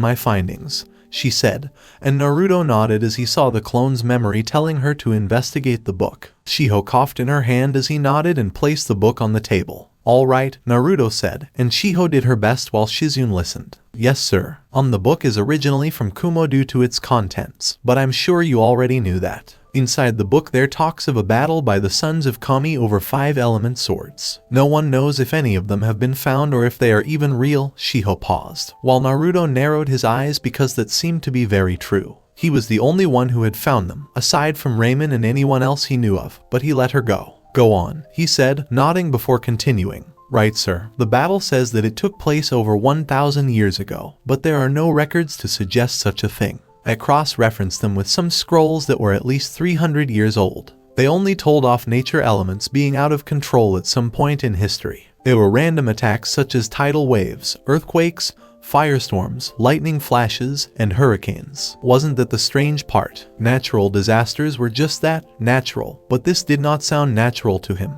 my findings, she said, and Naruto nodded as he saw the clone's memory telling her to investigate the book. Shiho coughed in her hand as he nodded and placed the book on the table. All right, Naruto said, and Shiho did her best while Shizune listened. Yes, sir. The book is originally from Kumo due to its contents, but I'm sure you already knew that. Inside the book there talks of a battle by the sons of Kami over 5 element swords. No one knows if any of them have been found or if they are even real. Shiho paused, while Naruto narrowed his eyes because that seemed to be very true. He was the only one who had found them, aside from Raymond and anyone else he knew of, but he let her go. Go on, he said, nodding before continuing. Right, sir. The battle says that it took place over 1,000 years ago, but there are no records to suggest such a thing. I cross-referenced them with some scrolls that were at least 300 years old. They only told off nature elements being out of control at some point in history. They were random attacks such as tidal waves, earthquakes, firestorms, lightning flashes, and hurricanes. Wasn't that the strange part? Natural disasters were just that, natural, but this did not sound natural to him.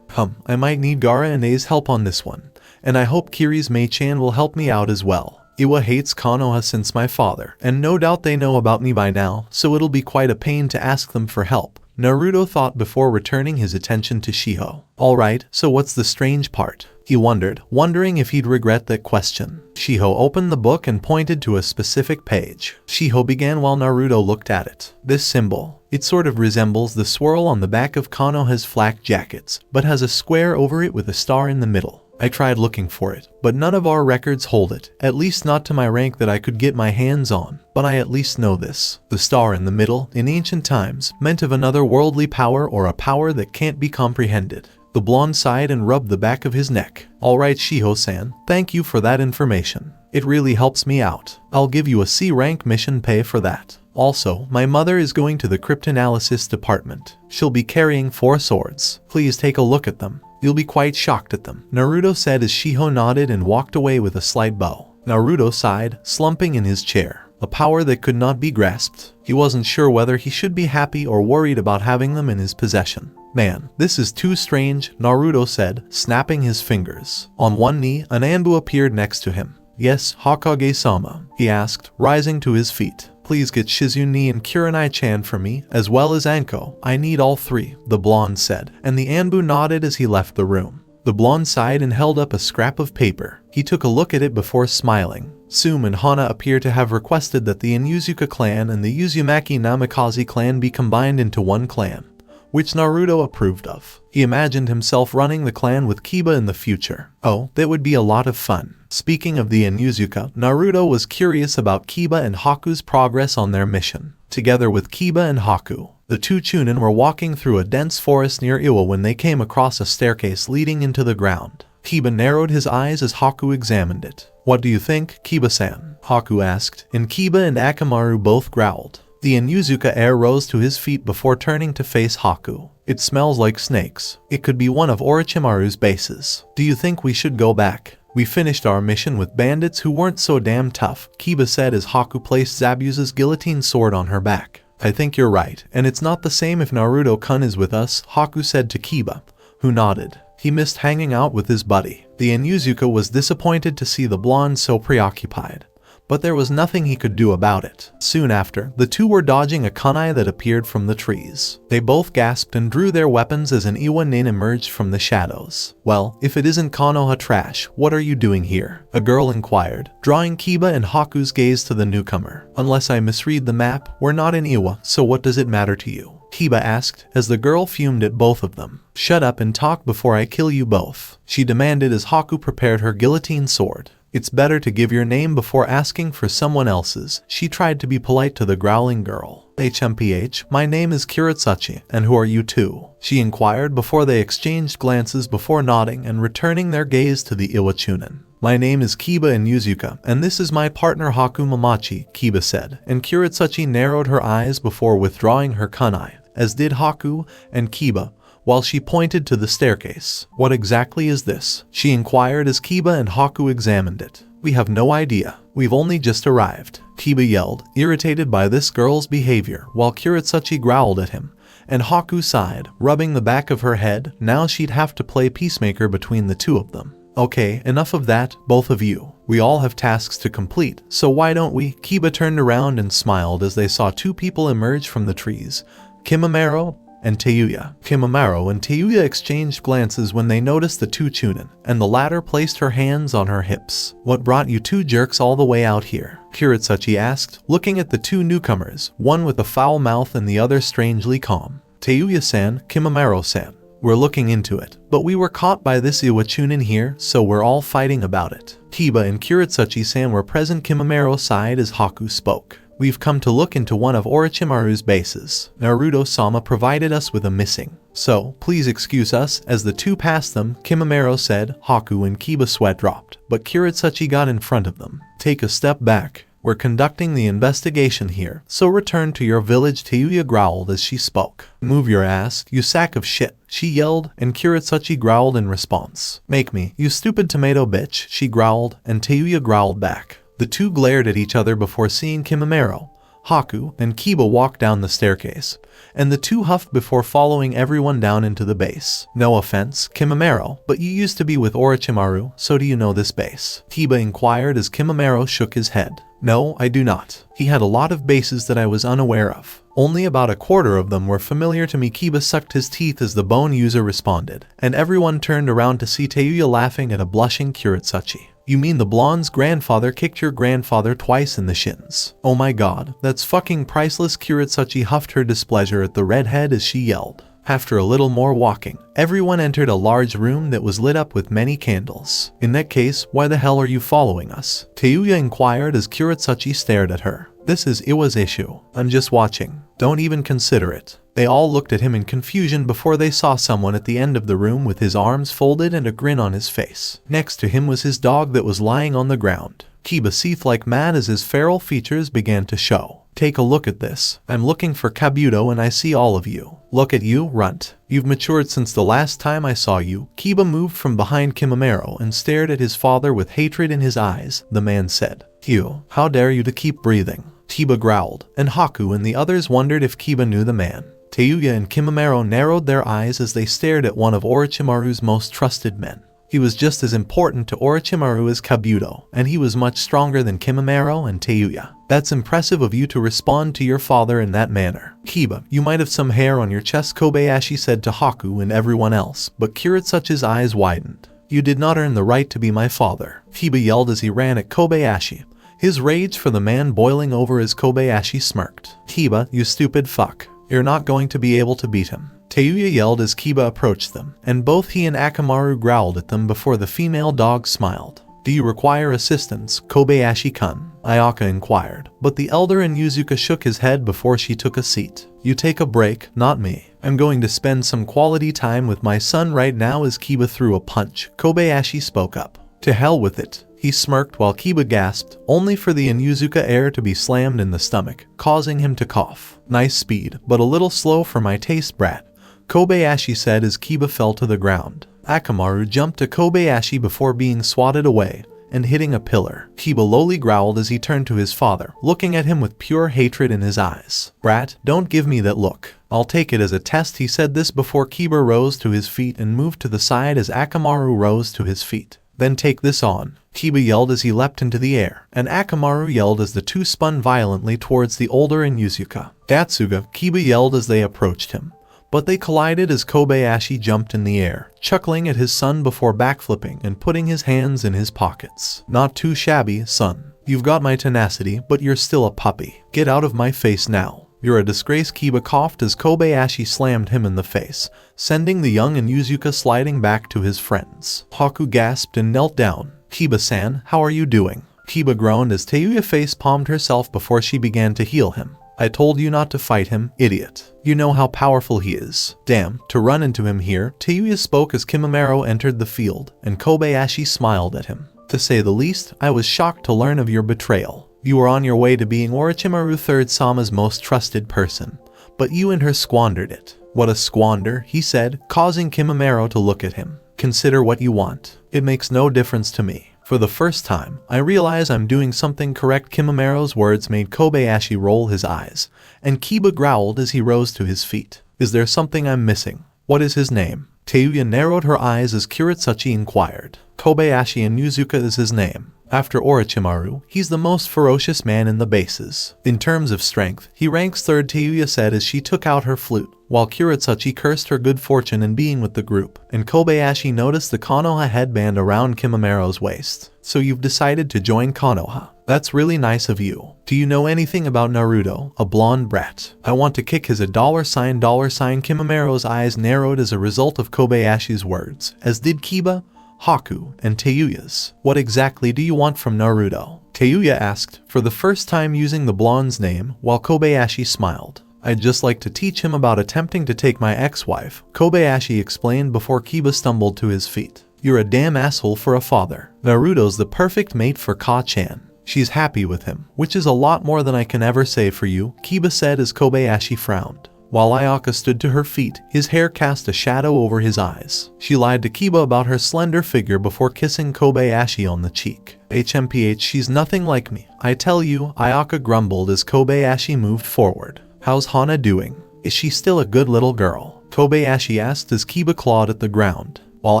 I might need Gaara and A's help on this one, and I hope Kiri's Mei-chan will help me out as well. Iwa hates Konoha since my father, and no doubt they know about me by now, so it'll be quite a pain to ask them for help. Naruto thought before returning his attention to Shiho. Alright, so what's the strange part? He wondered, wondering if he'd regret that question. Shiho opened the book and pointed to a specific page. Shiho began while Naruto looked at it. This symbol. It sort of resembles the swirl on the back of Konoha's flak jackets, but has a square over it with a star in the middle. I tried looking for it, but none of our records hold it, at least not to my rank that I could get my hands on, but I at least know this. The star in the middle, in ancient times, meant of another worldly power or a power that can't be comprehended. The blonde sighed and rubbed the back of his neck. Alright Shiho-san, thank you for that information. It really helps me out. I'll give you a C rank mission pay for that. Also, my mother is going to the cryptanalysis department. She'll be carrying 4 swords. Please take a look at them. You'll be quite shocked at them, Naruto said as Shiho nodded and walked away with a slight bow. Naruto sighed, slumping in his chair. A power that could not be grasped. He wasn't sure whether he should be happy or worried about having them in his possession. Man, this is too strange, Naruto said, snapping his fingers. On one knee, an Anbu appeared next to him. Yes, Hokage-sama, he asked, rising to his feet. Please get Shizune and Kurenai-chan for me, as well as Anko. I need all 3, the blonde said, and the Anbu nodded as he left the room. The blonde sighed and held up a scrap of paper. He took a look at it before smiling. Sum and Hana appear to have requested that the Inuzuka clan and the Uzumaki Namikaze clan be combined into one clan, which Naruto approved of. He imagined himself running the clan with Kiba in the future. Oh, that would be a lot of fun. Speaking of the Inuzuka, Naruto was curious about Kiba and Haku's progress on their mission. Together with Kiba and Haku, the 2 Chunin were walking through a dense forest near Iwa when they came across a staircase leading into the ground. Kiba narrowed his eyes as Haku examined it. What do you think, Kiba-san? Haku asked, and Kiba and Akamaru both growled. The Inuzuka heir rose to his feet before turning to face Haku. It smells like snakes. It could be one of Orochimaru's bases. Do you think we should go back? We finished our mission with bandits who weren't so damn tough, Kiba said as Haku placed Zabuza's guillotine sword on her back. I think you're right, and it's not the same if Naruto-kun is with us, Haku said to Kiba, who nodded. He missed hanging out with his buddy. The Inuzuka was disappointed to see the blonde so preoccupied, but there was nothing he could do about it. Soon after, the 2 were dodging a kunai that appeared from the trees. They both gasped and drew their weapons as an Iwa nin emerged from the shadows. Well, if it isn't Konoha trash, what are you doing here? A girl inquired, drawing Kiba and Haku's gaze to the newcomer. Unless I misread the map, we're not in Iwa, so what does it matter to you? Kiba asked, as the girl fumed at both of them. Shut up and talk before I kill you both, she demanded as Haku prepared her guillotine sword. It's better to give your name before asking for someone else's. She tried to be polite to the growling girl. HMPH, my name is Kuretsuchi, and who are you two? She inquired before they exchanged glances before nodding and returning their gaze to the Iwachunin. My name is Kiba Inuzuka, and this is my partner Haku Mamachi, Kiba said, and Kuretsuchi narrowed her eyes before withdrawing her kunai, as did Haku and Kiba, while she pointed to the staircase. What exactly is this? She inquired as Kiba and Haku examined it. We have no idea. We've only just arrived, Kiba yelled, irritated by this girl's behavior, while Kuretsuchi growled at him, and Haku sighed, rubbing the back of her head. Now she'd have to play peacemaker between the 2 of them. Okay, enough of that, both of you. We all have tasks to complete, so why don't we? Kiba turned around and smiled as they saw 2 people emerge from the trees. Kimamaro and Teuya. Kimimaro and Teuya exchanged glances when they noticed the two Chunin, and the latter placed her hands on her hips. "What brought you two jerks all the way out here?" Kiritsuchi asked, looking at the two newcomers, one with a foul mouth and the other strangely calm. "Teuya-san, Kimimaro-san. We're looking into it, but we were caught by this Iwachunin here, so we're all fighting about it." Kiba and Kiritsuchi-san were present. Kimimaro sighed as Haku spoke. "We've come to look into one of Orochimaru's bases. Naruto-sama provided us with a missing. So, please excuse us." As the two passed them, Kimimaro said. Haku and Kiba sweat dropped, but Kiritsuchi got in front of them. "Take a step back. We're conducting the investigation here, so return to your village," Teuya growled as she spoke. "Move your ass, you sack of shit," she yelled, and Kiritsuchi growled in response. "Make me, you stupid tomato bitch," she growled, and Teuya growled back. The two glared at each other before seeing Kimimaro, Haku, and Kiba walk down the staircase, and the two huffed before following everyone down into the base. "No offense, Kimimaro, but you used to be with Orochimaru, so do you know this base?" Kiba inquired as Kimimaro shook his head. "No, I do not. He had a lot of bases that I was unaware of. Only about a quarter of them were familiar to me." Kiba sucked his teeth as the bone user responded, and everyone turned around to see Teuya laughing at a blushing Kiritsuchi. "You mean the blonde's grandfather kicked your grandfather twice in the shins? Oh my god, that's fucking priceless." Kiritsuchi huffed her displeasure at the redhead as she yelled. After a little more walking, everyone entered a large room that was lit up with many candles. "In that case, why the hell are you following us?" Teuya inquired as Kiritsuchi stared at her. "This is Iwa's issue. I'm just watching. Don't even consider it." They all looked at him in confusion before they saw someone at the end of the room with his arms folded and a grin on his face. Next to him was his dog that was lying on the ground. Kiba seethed like mad as his feral features began to show. "Take a look at this. I'm looking for Kabuto and I see all of you. Look at you, runt. You've matured since the last time I saw you." Kiba moved from behind Kimimaro and stared at his father with hatred in his eyes. The man said, "You, how dare you to keep breathing?" Kiba growled, and Haku and the others wondered if Kiba knew the man. Teuya and Kimimaro narrowed their eyes as they stared at one of Orochimaru's most trusted men. He was just as important to Orochimaru as Kabuto, and he was much stronger than Kimimaro and Teuya. "That's impressive of you to respond to your father in that manner. Kiba, you might have some hair on your chest," Kobayashi said to Haku and everyone else, but Kiritsuchi's eyes widened. "You did not earn the right to be my father," Kiba yelled as he ran at Kobayashi, his rage for the man boiling over as Kobayashi smirked. "Kiba, you stupid fuck. You're not going to be able to beat him." Teuya yelled as Kiba approached them, and both he and Akamaru growled at them before the female dog smiled. "Do you require assistance, Kobayashi-kun?" Ayaka inquired, but the elder in Yuzuka shook his head before she took a seat. "You take a break, not me. I'm going to spend some quality time with my son right now." As Kiba threw a punch, Kobayashi spoke up. "To hell with it." He smirked while Kiba gasped, only for the Inuzuka air to be slammed in the stomach, causing him to cough. "Nice speed, but a little slow for my taste, brat," Kobayashi said as Kiba fell to the ground. Akamaru jumped to Kobayashi before being swatted away and hitting a pillar. Kiba lowly growled as he turned to his father, looking at him with pure hatred in his eyes. "Brat, don't give me that look. I'll take it as a test." He said this before Kiba rose to his feet and moved to the side as Akamaru rose to his feet. "Then take this on," Kiba yelled as he leapt into the air, and Akamaru yelled as the two spun violently towards the older Inuzuka. "Datsuga," Kiba yelled as they approached him, but they collided as Kobayashi jumped in the air, chuckling at his son before backflipping and putting his hands in his pockets. "Not too shabby, son. You've got my tenacity, but you're still a puppy. Get out of my face now. You're a disgrace." Kiba coughed as Kobayashi slammed him in the face, sending the young Inuzuka sliding back to his friends. Haku gasped and knelt down. "Kiba-san, how are you doing?" Kiba groaned as Teuya face-palmed herself before she began to heal him. "I told you not to fight him, idiot. You know how powerful he is. Damn, to run into him here." Teuya spoke as Kimimaro entered the field, and Kobayashi smiled at him. "To say the least, I was shocked to learn of your betrayal. You were on your way to being Orochimaru III Sama's most trusted person, but you and her squandered it." "What a squander," he said, causing Kimimaro to look at him. "Consider what you want. It makes no difference to me. For the first time, I realize I'm doing something correct." Kimimaro's words made Kobayashi roll his eyes, and Kiba growled as he rose to his feet. "Is there something I'm missing? What is his name?" Teuya narrowed her eyes as Kiritsuchi inquired. "Kobayashi Inuzuka is his name." After Orochimaru, he's the most ferocious man in the bases. In terms of strength, he ranks third, Tayuya said as she took out her flute, while Kuretsuchi cursed her good fortune in being with the group, and Kobayashi noticed the Konoha headband around Kimamero's waist. So you've decided to join Konoha. That's really nice of you. Do you know anything about Naruto, a blonde brat? I want to kick his $sign. Kimamero's eyes narrowed as a result of Kobayashi's words, as did Kiba, Haku, and Tayuya's. What exactly do you want from Naruto? Tayuya asked, for the first time using the blonde's name, while Kobayashi smiled. I'd just like to teach him about attempting to take my ex-wife, Kobayashi explained before Kiba stumbled to his feet. You're a damn asshole for a father. Naruto's the perfect mate for Ka-chan. She's happy with him, which is a lot more than I can ever say for you, Kiba said as Kobayashi frowned. While Ayaka stood to her feet, his hair cast a shadow over his eyes. She lied to Kiba about her slender figure before kissing Kobayashi on the cheek. HMPH, she's nothing like me. I tell you, Ayaka grumbled as Kobayashi moved forward. How's Hana doing? Is she still a good little girl? Kobayashi asked as Kiba clawed at the ground. While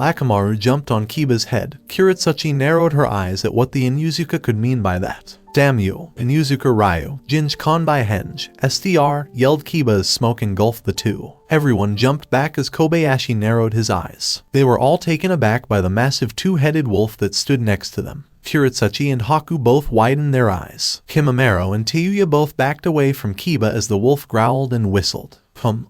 Akamaru jumped on Kiba's head, Kuretsuchi narrowed her eyes at what the Inuzuka could mean by that. Damn you, Inuzuka Ryu, Jinj Kanbai Henge, STR, yelled Kiba as smoke engulfed the two. Everyone jumped back as Kobayashi narrowed his eyes. They were all taken aback by the massive two-headed wolf that stood next to them. Kuretsuchi and Haku both widened their eyes. Kimamero and Tayuya both backed away from Kiba as the wolf growled and whistled.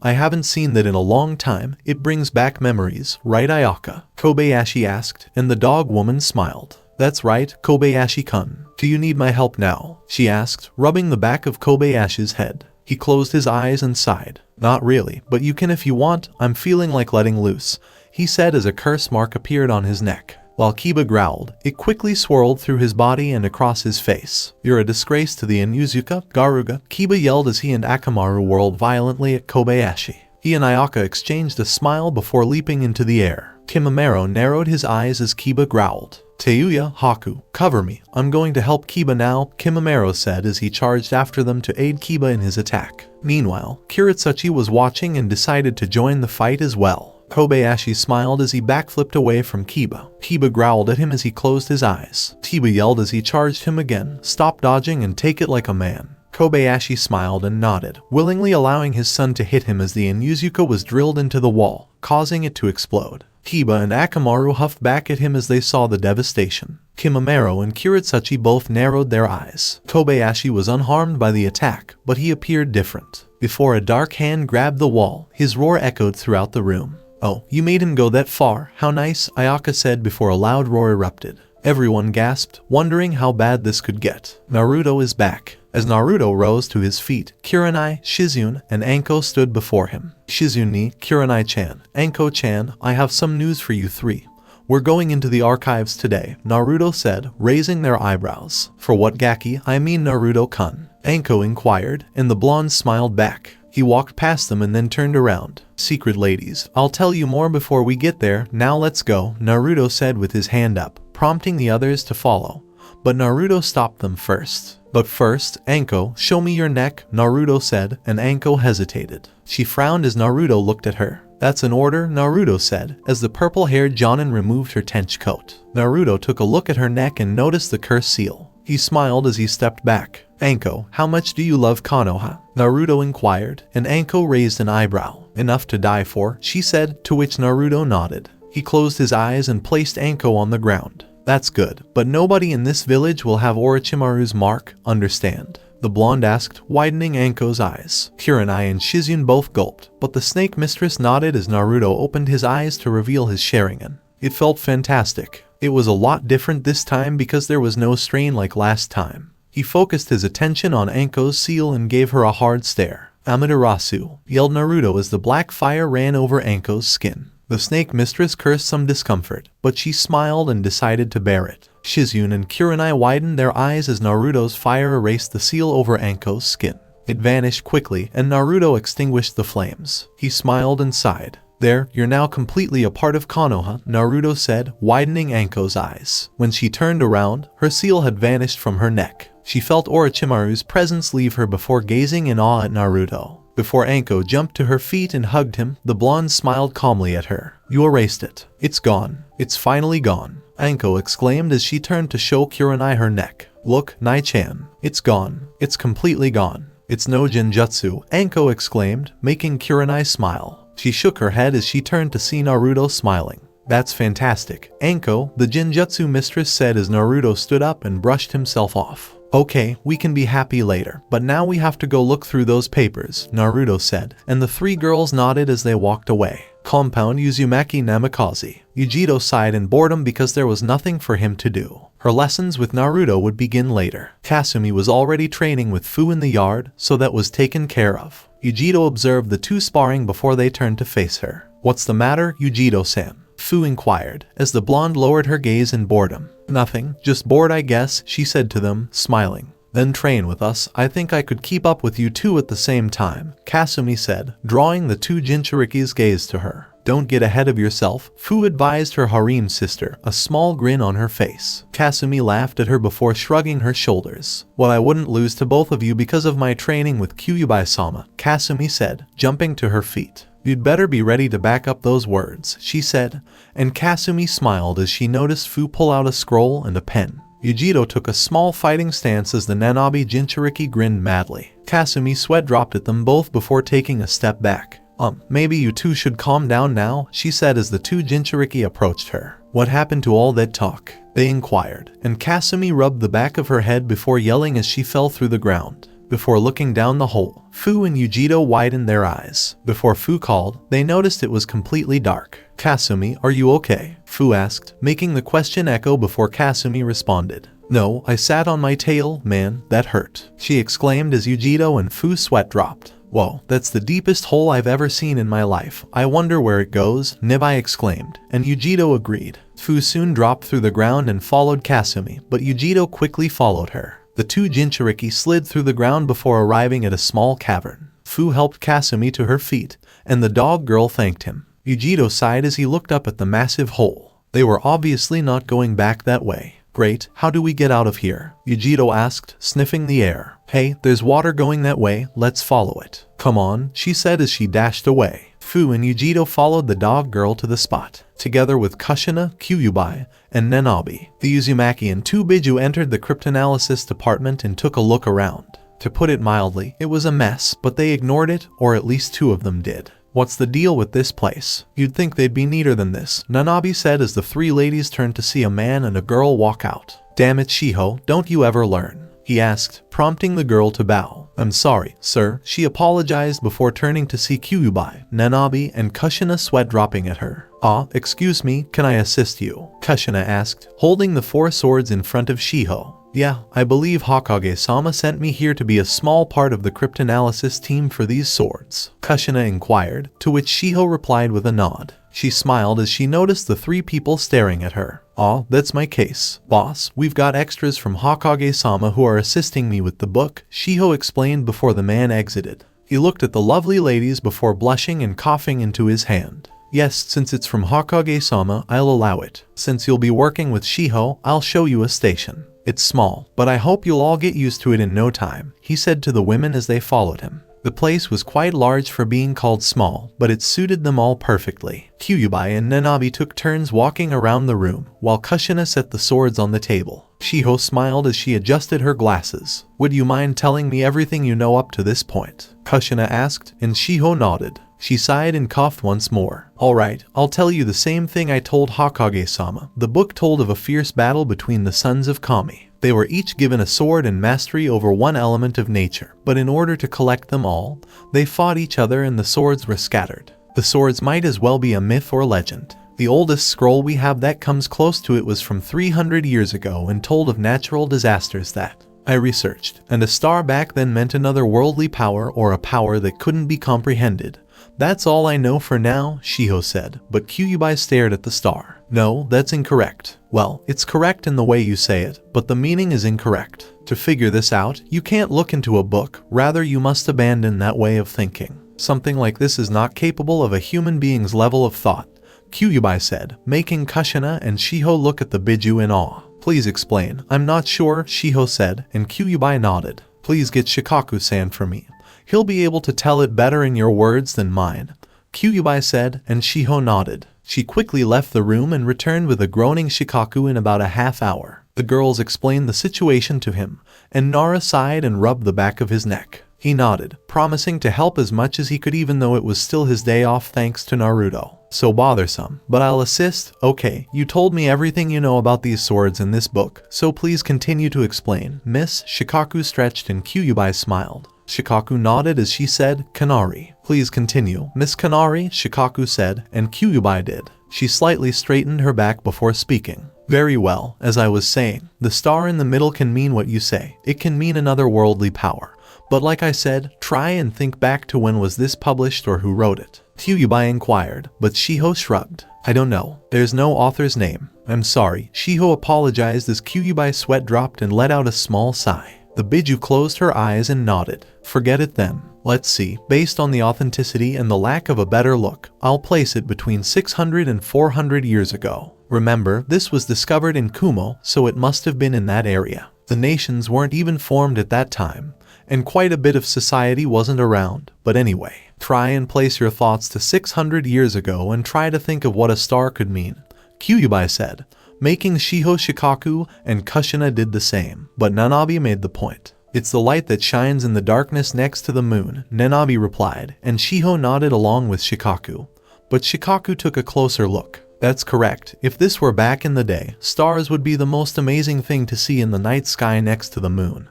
I haven't seen that in a long time. It brings back memories, right Ayaka? Kobayashi asked, and the dog woman smiled. That's right, Kobayashi-kun. Do you need my help now? She asked, rubbing the back of Kobayashi's head. He closed his eyes and sighed. Not really, but you can if you want. I'm feeling like letting loose, he said as a curse mark appeared on his neck. While Kiba growled, it quickly swirled through his body and across his face. You're a disgrace to the Inuzuka, Garuga, Kiba yelled as he and Akamaru whirled violently at Kobayashi. He and Ayaka exchanged a smile before leaping into the air. Kimamero narrowed his eyes as Kiba growled. Tayuya, Haku, cover me. I'm going to help Kiba now, Kimamero said as he charged after them to aid Kiba in his attack. Meanwhile, Kuretsuchi was watching and decided to join the fight as well. Kobayashi smiled as he backflipped away from Kiba. Kiba growled at him as he closed his eyes. Kiba yelled as he charged him again. Stop dodging and take it like a man. Kobayashi smiled and nodded, willingly allowing his son to hit him as the Inuzuka was drilled into the wall, causing it to explode. Kiba and Akamaru huffed back at him as they saw the devastation. Kimamero and Kuretsuchi both narrowed their eyes. Kobayashi was unharmed by the attack, but he appeared different. Before a dark hand grabbed the wall, his roar echoed throughout the room. Oh, you made him go that far, how nice, Ayaka said before a loud roar erupted. Everyone gasped, wondering how bad this could get. Naruto is back. As Naruto rose to his feet, Kurenai, Shizune, and Anko stood before him. Shizune, Kurenai-chan, Anko-chan, I have some news for you three. We're going into the archives today, Naruto said, raising their eyebrows. For what Gaki? I mean Naruto-kun. Anko inquired, and the blonde smiled back. He walked past them and then turned around. Secret ladies, I'll tell you more before we get there, now let's go, Naruto said with his hand up, prompting the others to follow. But Naruto stopped them first. But first, Anko, show me your neck, Naruto said, and Anko hesitated. She frowned as Naruto looked at her. That's an order, Naruto said, as the purple-haired Jonin removed her trench coat. Naruto took a look at her neck and noticed the curse seal. He smiled as he stepped back. Anko, how much do you love Konoha? Naruto inquired, and Anko raised an eyebrow. Enough to die for, she said, to which Naruto nodded. He closed his eyes and placed Anko on the ground. That's good, but nobody in this village will have Orochimaru's mark, understand? The blonde asked, widening Anko's eyes. Kurenai and Shizune both gulped, but the snake mistress nodded as Naruto opened his eyes to reveal his Sharingan. It felt fantastic. It was a lot different this time because there was no strain like last time. He focused his attention on Anko's seal and gave her a hard stare. Amaterasu, yelled Naruto as the black fire ran over Anko's skin. The snake mistress cursed some discomfort, but she smiled and decided to bear it. Shizune and Kurenai widened their eyes as Naruto's fire erased the seal over Anko's skin. It vanished quickly and Naruto extinguished the flames. He smiled and sighed. There, you're now completely a part of Konoha, Naruto said, widening Anko's eyes. When she turned around, her seal had vanished from her neck. She felt Orochimaru's presence leave her before gazing in awe at Naruto. Before Anko jumped to her feet and hugged him, the blonde smiled calmly at her. You erased it. It's gone. It's finally gone. Anko exclaimed as she turned to show Kurenai her neck. Look, Nai-chan. It's gone. It's completely gone. It's no Genjutsu, Anko exclaimed, making Kurenai smile. She shook her head as she turned to see Naruto smiling. That's fantastic, Anko, the Genjutsu mistress said as Naruto stood up and brushed himself off. Okay, we can be happy later, but now we have to go look through those papers, Naruto said, and the three girls nodded as they walked away. Compound Uzumaki Namikaze. Yujiro sighed in boredom because there was nothing for him to do. Her lessons with Naruto would begin later. Kasumi was already training with Fu in the yard, so that was taken care of. Yujiro observed the two sparring before they turned to face her. What's the matter, Yujiro-san? Fu inquired, as the blonde lowered her gaze in boredom. Nothing, just bored I guess, she said to them, smiling. Then train with us, I think I could keep up with you two at the same time, Kasumi said, drawing the two Jinchuriki's gaze to her. Don't get ahead of yourself, Fu advised her harem sister, a small grin on her face. Kasumi laughed at her before shrugging her shoulders. Well, I wouldn't lose to both of you because of my training with Kyuubi-sama, Kasumi said, jumping to her feet. You'd better be ready to back up those words, she said, and Kasumi smiled as she noticed Fu pull out a scroll and a pen. Yujiro took a small fighting stance as the Nanabi Jinchuriki grinned madly. Kasumi sweat dropped at them both before taking a step back. Maybe you two should calm down now, she said as the two Jinchuriki approached her. What happened to all that talk? They inquired, and Kasumi rubbed the back of her head before yelling as she fell through the ground. Before looking down the hole, Fu and Yujiro widened their eyes. Before Fu called, they noticed it was completely dark. Kasumi, are you okay? Fu asked, making the question echo before Kasumi responded. No, I sat on my tail, man, that hurt, she exclaimed as Yujiro and Fu's sweat dropped. Whoa, that's the deepest hole I've ever seen in my life. I wonder where it goes, Nibai exclaimed, and Yujiro agreed. Fu soon dropped through the ground and followed Kasumi, but Yujiro quickly followed her. The two Jinchuriki slid through the ground before arriving at a small cavern. Fu helped Kasumi to her feet, and the dog girl thanked him. Yujiro sighed as he looked up at the massive hole. They were obviously not going back that way. Great, how do we get out of here? Yujiro asked, sniffing the air. Hey, there's water going that way, let's follow it. Come on, she said as she dashed away. Fu and Yujiro followed the dog girl to the spot. Together with Kushina, Kyuubi, and Nanabi, the Uzumaki and two Biju entered the cryptanalysis department and took a look around. To put it mildly, it was a mess, but they ignored it, or at least two of them did. What's the deal with this place? You'd think they'd be neater than this, Nanabi said as the three ladies turned to see a man and a girl walk out. Damn it, Shiho, don't you ever learn? He asked, prompting the girl to bow. I'm sorry, sir, she apologized before turning to see Kyuubi, Nanabi, and Kushina sweat dropping at her. Excuse me, can I assist you? Kushina asked, holding the four swords in front of Shiho. Yeah, I believe Hokage-sama sent me here to be a small part of the cryptanalysis team for these swords, Kushina inquired, to which Shiho replied with a nod. She smiled as she noticed the three people staring at her. That's my case. Boss, we've got extras from Hokage-sama who are assisting me with the book, Shiho explained before the man exited. He looked at the lovely ladies before blushing and coughing into his hand. Yes, since it's from Hokage-sama, I'll allow it. Since you'll be working with Shiho, I'll show you a station. It's small, but I hope you'll all get used to it in no time, he said to the women as they followed him. The place was quite large for being called small, but it suited them all perfectly. Kyuubi and Nanabi took turns walking around the room, while Kushina set the swords on the table. Shiho smiled as she adjusted her glasses. Would you mind telling me everything you know up to this point? Kushina asked, and Shiho nodded. She sighed and coughed once more. Alright, I'll tell you the same thing I told Hokage-sama. The book told of a fierce battle between the sons of Kami. They were each given a sword and mastery over one element of nature, but in order to collect them all, they fought each other and the swords were scattered. The swords might as well be a myth or legend. The oldest scroll we have that comes close to it was from 300 years ago and told of natural disasters that I researched, and a star back then meant another worldly power or a power that couldn't be comprehended. That's all I know for now, Shiho said, but Kyuubi stared at the star. No, that's incorrect. Well, it's correct in the way you say it, but the meaning is incorrect. To figure this out, you can't look into a book, rather you must abandon that way of thinking. Something like this is not capable of a human being's level of thought, Kyuubi said, making Kushina and Shiho look at the Biju in awe. Please explain. I'm not sure, Shiho said, and Kyuubi nodded. Please get Shikaku-san for me. He'll be able to tell it better in your words than mine, Kyuubi said, and Shiho nodded. She quickly left the room and returned with a groaning Shikaku in about a half hour. The girls explained the situation to him, and Nara sighed and rubbed the back of his neck. He nodded, promising to help as much as he could even though it was still his day off thanks to Naruto. So bothersome, but I'll assist. Okay, you told me everything you know about these swords in this book, so please continue to explain. Miss Shikaku stretched and Kyuubi smiled. Shikaku nodded as she said, Kanari. Please continue. Miss Kanari, Shikaku said, and Kyuubi did. She slightly straightened her back before speaking. Very well, as I was saying, the star in the middle can mean what you say. It can mean another worldly power. But like I said, try and think back to when was this published or who wrote it. Kyuubi inquired, but Shiho shrugged. I don't know. There's no author's name. I'm sorry. Shiho apologized as Kyuubi's sweat dropped and let out a small sigh. The Biju closed her eyes and nodded. Forget it then. Let's see. Based on the authenticity and the lack of a better look, I'll place it between 600 and 400 years ago. Remember, this was discovered in Kumo, so it must have been in that area. The nations weren't even formed at that time, and quite a bit of society wasn't around. But anyway, try and place your thoughts to 600 years ago and try to think of what a star could mean, Kyuubi said, making Shiho Shikaku and Kushina did the same. But Nanabi made the point. It's the light that shines in the darkness next to the moon, Nanabi replied, and Shiho nodded along with Shikaku. But Shikaku took a closer look. That's correct. If this were back in the day, stars would be the most amazing thing to see in the night sky next to the moon.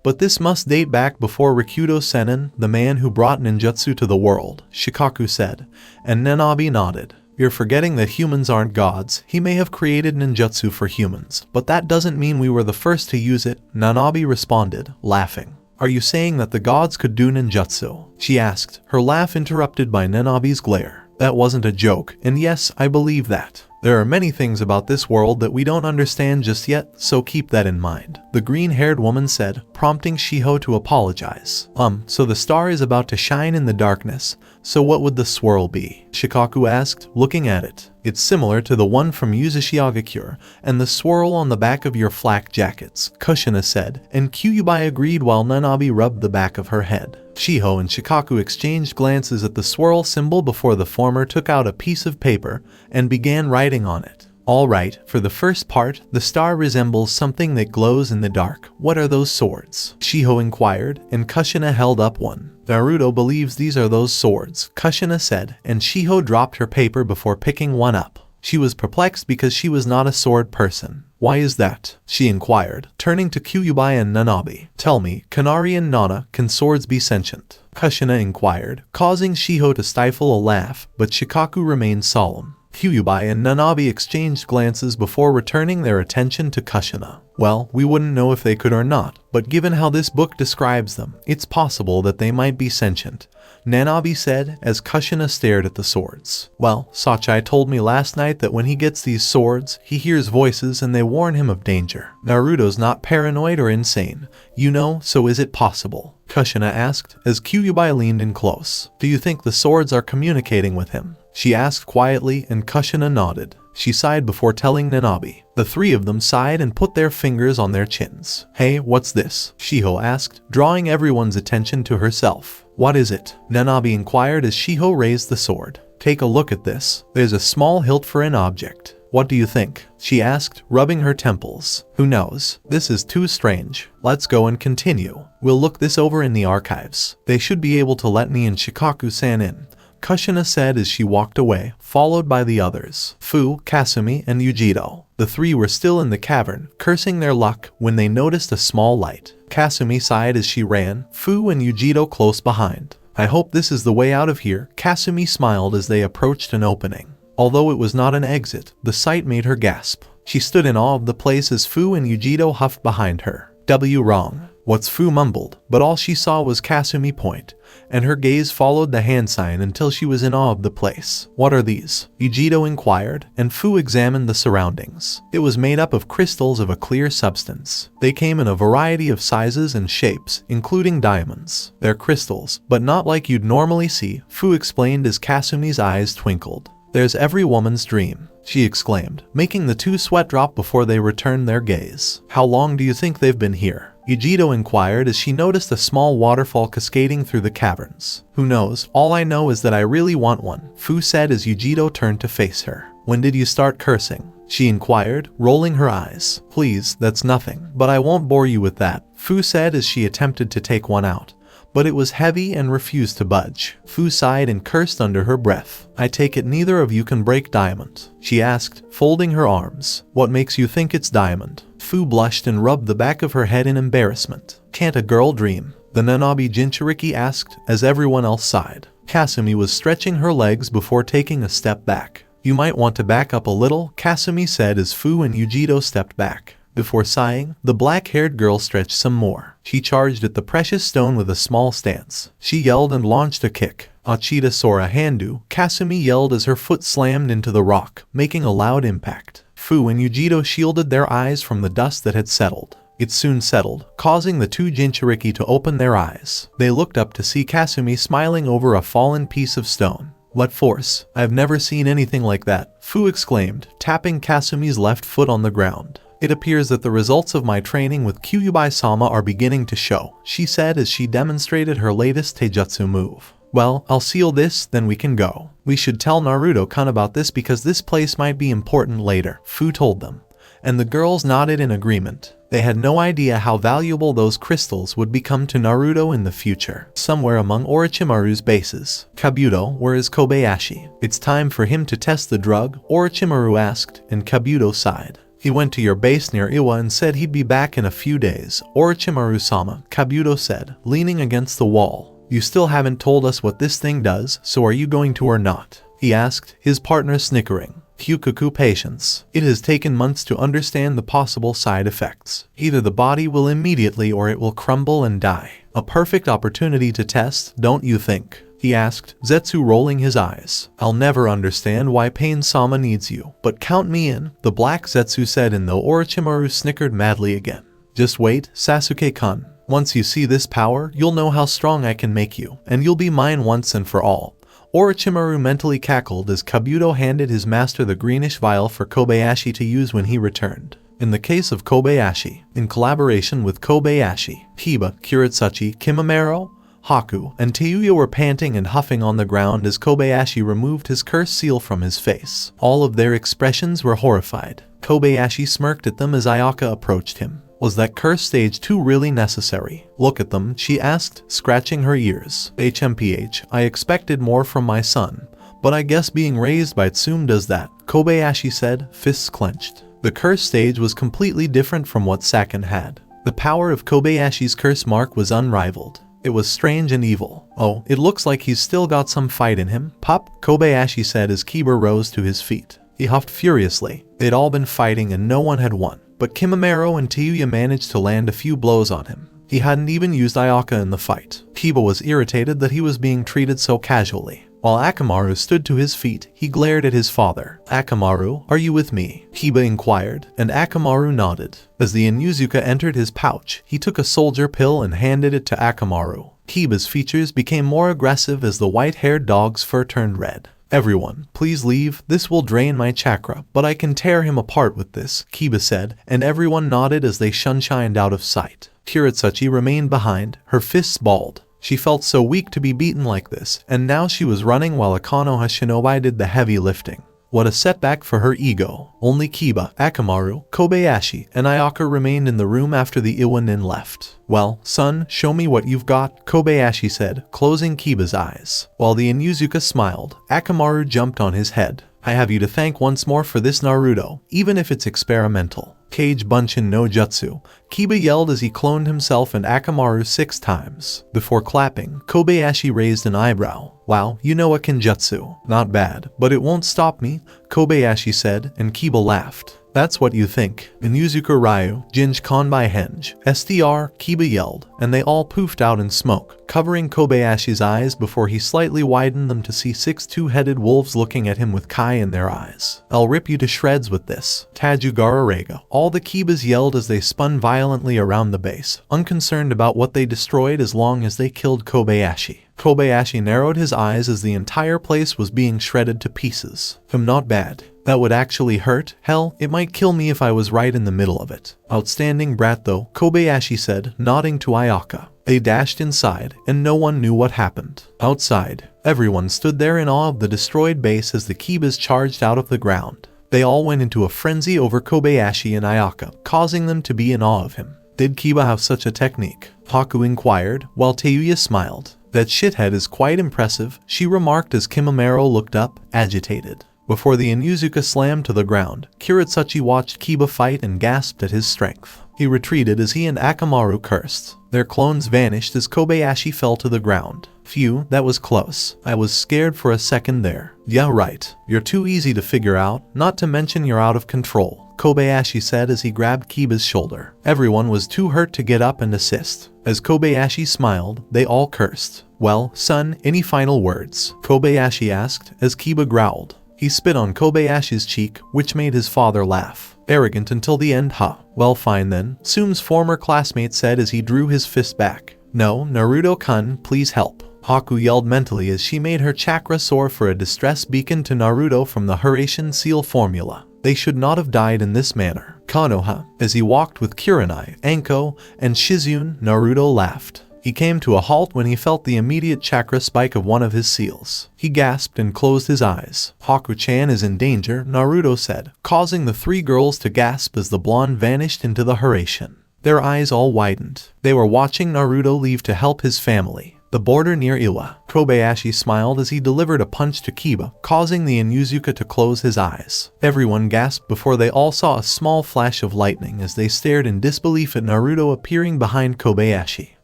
But this must date back before Rikudo Sennin, the man who brought ninjutsu to the world, Shikaku said, and Nanabi nodded. You're forgetting that humans aren't gods. He may have created ninjutsu for humans, but that doesn't mean we were the first to use it, Nanabi responded, laughing. Are you saying that the gods could do ninjutsu? She asked, her laugh interrupted by Nanabi's glare. That wasn't a joke, and yes, I believe that. There are many things about this world that we don't understand just yet, so keep that in mind, the green-haired woman said, prompting Shiho to apologize. So the star is about to shine in the darkness, so what would the swirl be? Shikaku asked, looking at it. It's similar to the one from Yuzushiagakure and the swirl on the back of your flak jackets, Kushina said, and Kyuubi agreed while Nanabi rubbed the back of her head. Shiho and Shikaku exchanged glances at the swirl symbol before the former took out a piece of paper and began writing on it. Alright, for the first part, the star resembles something that glows in the dark. What are those swords? Shiho inquired, and Kushina held up one. Naruto believes these are those swords, Kushina said, and Shiho dropped her paper before picking one up. She was perplexed because she was not a sword person. Why is that? She inquired, turning to Kyuubi and Nanabi. Tell me, Kanari and Nana, can swords be sentient? Kushina inquired, causing Shiho to stifle a laugh, but Shikaku remained solemn. Kyuubi and Nanabi exchanged glances before returning their attention to Kushina. Well, we wouldn't know if they could or not, but given how this book describes them, it's possible that they might be sentient, Nanabi said as Kushina stared at the swords. Well, Sachai told me last night that when he gets these swords, he hears voices and they warn him of danger. Naruto's not paranoid or insane, you know, so is it possible? Kushina asked as Kyuubi leaned in close. Do you think the swords are communicating with him? She asked quietly and Kushina nodded. She sighed before telling Nanabi. The three of them sighed and put their fingers on their chins. Hey, what's this? Shiho asked, drawing everyone's attention to herself. What is it? Nanabi inquired as Shiho raised the sword. Take a look at this. There's a small hilt for an object. What do you think? She asked, rubbing her temples. Who knows? This is too strange. Let's go and continue. We'll look this over in the archives. They should be able to let me and Shikaku-san in, Kushina said as she walked away, followed by the others, Fu, Kasumi, and Yujiro. The three were still in the cavern, cursing their luck, when they noticed a small light. Kasumi sighed as she ran, Fu and Yujiro close behind. I hope this is the way out of here, Kasumi smiled as they approached an opening. Although it was not an exit, the sight made her gasp. She stood in awe of the place as Fu and Yujiro huffed behind her. Wrong. What's Fu mumbled, but all she saw was Kasumi point, and her gaze followed the hand sign until she was in awe of the place. What are these? Yujiro inquired, and Fu examined the surroundings. It was made up of crystals of a clear substance. They came in a variety of sizes and shapes, including diamonds. They're crystals, but not like you'd normally see, Fu explained as Kasumi's eyes twinkled. There's every woman's dream, she exclaimed, making the two sweat drop before they returned their gaze. How long do you think they've been here? Yujiro inquired as she noticed a small waterfall cascading through the caverns. Who knows, all I know is that I really want one, Fu said as Yujiro turned to face her. When did you start cursing? She inquired, rolling her eyes. Please, that's nothing, but I won't bore you with that, Fu said as she attempted to take one out. But it was heavy and refused to budge. Fu sighed and cursed under her breath. I take it neither of you can break diamond, she asked, folding her arms. What makes you think it's diamond? Fu blushed and rubbed the back of her head in embarrassment. Can't a girl dream? The Nanabi Jinchuriki asked, as everyone else sighed. Kasumi was stretching her legs before taking a step back. You might want to back up a little, Kasumi said as Fu and Yujiro stepped back. Before sighing, the black-haired girl stretched some more. She charged at the precious stone with a small stance. She yelled and launched a kick. Achita Sora Handu, Kasumi yelled as her foot slammed into the rock, making a loud impact. Fu and Yujiro shielded their eyes from the dust that had settled. It soon settled, causing the two Jinchuriki to open their eyes. They looked up to see Kasumi smiling over a fallen piece of stone. What force? I've never seen anything like that, Fu exclaimed, tapping Kasumi's left foot on the ground. It appears that the results of my training with Kyuubi-sama are beginning to show, she said as she demonstrated her latest taijutsu move. Well, I'll seal this, then we can go. We should tell Naruto-kun about this because this place might be important later, Fu told them. And the girls nodded in agreement. They had no idea how valuable those crystals would become to Naruto in the future. Somewhere among Orochimaru's bases, Kabuto, where is Kobayashi? It's time for him to test the drug, Orochimaru asked, and Kabuto sighed. He went to your base near Iwa and said he'd be back in a few days, Orochimaru-sama, Kabuto said, leaning against the wall. You still haven't told us what this thing does, so are you going to or not? He asked, his partner snickering. Hyukoku patience. It has taken months to understand the possible side effects. Either the body will immediately or it will crumble and die. A perfect opportunity to test, don't you think? He asked, Zetsu rolling his eyes. I'll never understand why Pain-sama needs you, but count me in, the black Zetsu said, and though Orochimaru snickered madly again. Just wait, Sasuke-kun. Once you see this power, you'll know how strong I can make you, and you'll be mine once and for all. Orochimaru mentally cackled as Kabuto handed his master the greenish vial for Kobayashi to use when he returned. In the case of Kobayashi, in collaboration with Kobayashi, Hiba, Kuretsuchi, Kimimaro, Haku, and Teuya were panting and huffing on the ground as Kobayashi removed his curse seal from his face. All of their expressions were horrified. Kobayashi smirked at them as Ayaka approached him. Was that curse stage 2 really necessary? Look at them, she asked, scratching her ears. HMPH, I expected more from my son, but I guess being raised by Tsume does that, Kobayashi said, fists clenched. The curse stage was completely different from what Saken had. The power of Kobayashi's curse mark was unrivaled. It was strange and evil. Oh, it looks like he's still got some fight in him. Pop, Kobayashi said as Kiba rose to his feet. He huffed furiously. They'd all been fighting and no one had won. But Kimimaro and Teuya managed to land a few blows on him. He hadn't even used Ayaka in the fight. Kiba was irritated that he was being treated so casually. While Akamaru stood to his feet, he glared at his father. Akamaru, are you with me? Kiba inquired, and Akamaru nodded. As the Inuzuka entered his pouch, he took a soldier pill and handed it to Akamaru. Kiba's features became more aggressive as the white-haired dog's fur turned red. Everyone, please leave, this will drain my chakra, but I can tear him apart with this, Kiba said, and everyone nodded as they shunshined out of sight. Kuretsuchi remained behind, her fists balled. She felt so weak to be beaten like this, and now she was running while a Konoha shinobi did the heavy lifting. What a setback for her ego. Only Kiba, Akamaru, Kobayashi, and Ayaka remained in the room after the Iwanin left. Well, son, show me what you've got, Kobayashi said, closing Kiba's eyes. While the Inuzuka smiled, Akamaru jumped on his head. I have you to thank once more for this Naruto, even if it's experimental. Kage Bunshin no Jutsu, Kiba yelled as he cloned himself and Akamaru 6 times. Before clapping, Kobayashi raised an eyebrow. Wow, you know a Kenjutsu. Not bad, but it won't stop me, Kobayashi said, and Kiba laughed. That's what you think. Inuzuka Ryu, Jinj Kanbai Henge, SDR, Kiba yelled, and they all poofed out in smoke, covering Kobayashi's eyes before he slightly widened them to see 6 two-headed wolves looking at him with Kai in their eyes. I'll rip you to shreds with this. Tajugara Rega. All the Kibas yelled as they spun violently around the base, unconcerned about what they destroyed as long as they killed Kobayashi. Kobayashi narrowed his eyes as the entire place was being shredded to pieces. Not bad. That would actually hurt. Hell, it might kill me if I was right in the middle of it. Outstanding brat though, Kobayashi said, nodding to Ayaka. They dashed inside, and no one knew what happened. Outside, everyone stood there in awe of the destroyed base as the Kibas charged out of the ground. They all went into a frenzy over Kobayashi and Ayaka, causing them to be in awe of him. Did Kiba have such a technique? Haku inquired, while Teuya smiled. That shithead is quite impressive, she remarked as Kimamaro looked up, agitated. Before the Inuzuka slammed to the ground, Kiritsuchi watched Kiba fight and gasped at his strength. He retreated as he and Akamaru cursed. Their clones vanished as Kobayashi fell to the ground. Phew, that was close. I was scared for a second there. Yeah, right. You're too easy to figure out, not to mention you're out of control, Kobayashi said as he grabbed Kiba's shoulder. Everyone was too hurt to get up and assist. As Kobayashi smiled, they all cursed. Well, son, any final words? Kobayashi asked as Kiba growled. He spit on Kobayashi's cheek, which made his father laugh. Arrogant until the end, huh? Well, fine then, Tsume's former classmate said as he drew his fist back. No, Naruto-kun, please help. Haku yelled mentally as she made her chakra soar for a distress beacon to Naruto from the Hiraishin seal formula. They should not have died in this manner. Konoha, as he walked with Kurenai, Anko, and Shizune, Naruto laughed. He came to a halt when he felt the immediate chakra spike of one of his seals. He gasped and closed his eyes. Haku-chan is in danger, Naruto said, causing the three girls to gasp as the blonde vanished into the Hiraishin. Their eyes all widened. They were watching Naruto leave to help his family. The border near Iwa. Kobayashi smiled as he delivered a punch to Kiba, causing the Inuzuka to close his eyes. Everyone gasped before they all saw a small flash of lightning as they stared in disbelief at Naruto appearing behind Kobayashi.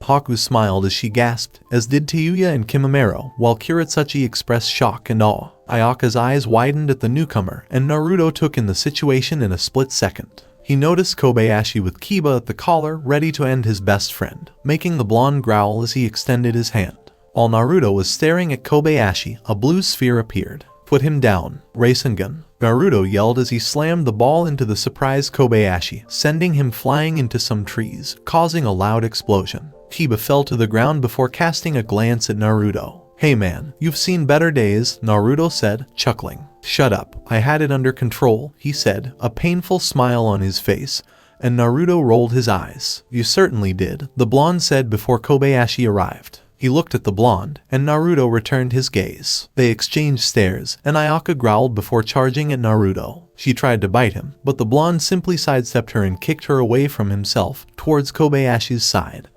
Haku smiled as she gasped, as did Teuya and Kimamaro, while Kiritsuchi expressed shock and awe. Ayaka's eyes widened at the newcomer, and Naruto took in the situation in a split second. He noticed Kobayashi with Kiba at the collar, ready to end his best friend, making the blonde growl as he extended his hand. While Naruto was staring at Kobayashi, a blue sphere appeared. Put him down, Rasengan, Naruto yelled as he slammed the ball into the surprised Kobayashi, sending him flying into some trees, causing a loud explosion. Kiba fell to the ground before casting a glance at Naruto. Hey man, you've seen better days, Naruto said, chuckling. Shut up, I had it under control, he said, a painful smile on his face, and Naruto rolled his eyes. You certainly did, the blonde said before Kobayashi arrived. He looked at the blonde, and Naruto returned his gaze. They exchanged stares, and Ayaka growled before charging at Naruto. She tried to bite him, but the blonde simply sidestepped her and kicked her away from himself, towards Kobayashi's side.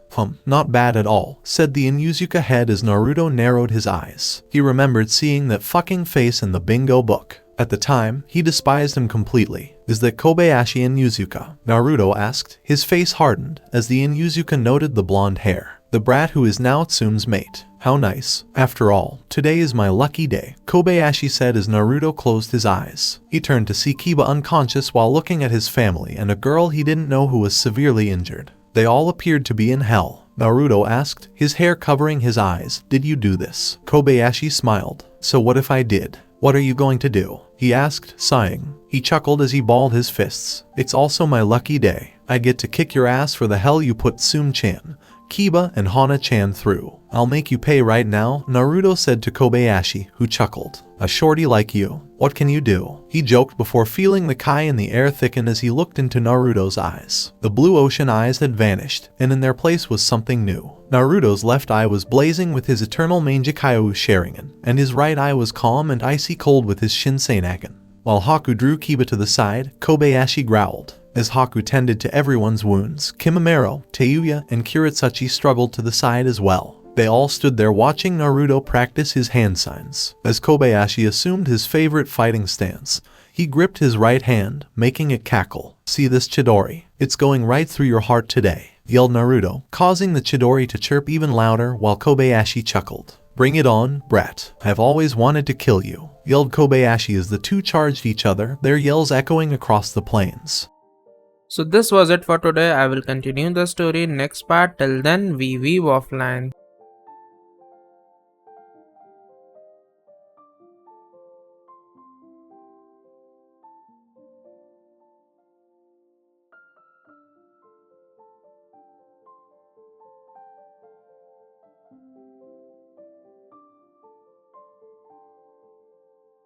Not bad at all, said the Inuzuka head as Naruto narrowed his eyes. He remembered seeing that fucking face in the bingo book. At the time, he despised him completely. Is that Kobayashi Inuzuka? Naruto asked. His face hardened, as the Inuzuka noted the blonde hair. The brat who is now Tsume's mate. How nice. After all, today is my lucky day, Kobayashi said as Naruto closed his eyes. He turned to see Kiba unconscious while looking at his family and a girl he didn't know who was severely injured. They all appeared to be in hell. Naruto asked, his hair covering his eyes. Did you do this? Kobayashi smiled. So what if I did? What are you going to do? He asked, sighing. He chuckled as he balled his fists. It's also my lucky day. I get to kick your ass for the hell you put Tsume-chan, Kiba, and Hana-chan through. I'll make you pay right now, Naruto said to Kobayashi, who chuckled. A shorty like you. What can you do? He joked before feeling the kai in the air thicken as he looked into Naruto's eyes. The blue ocean eyes had vanished, and in their place was something new. Naruto's left eye was blazing with his eternal Mangekyo Sharingan, and his right eye was calm and icy cold with his Shinsenaken. While Haku drew Kiba to the side, Kobayashi growled. As Haku tended to everyone's wounds, Kimamaro, Teuya, and Kiritsuchi struggled to the side as well. They all stood there watching Naruto practice his hand signs. As Kobayashi assumed his favorite fighting stance, he gripped his right hand, making it cackle. See this Chidori? It's going right through your heart today, yelled Naruto, causing the Chidori to chirp even louder while Kobayashi chuckled. Bring it on, brat. I've always wanted to kill you, yelled Kobayashi as the two charged each other, their yells echoing across the plains. So this was it for today. I will continue the story next part. Till then, we weave offline.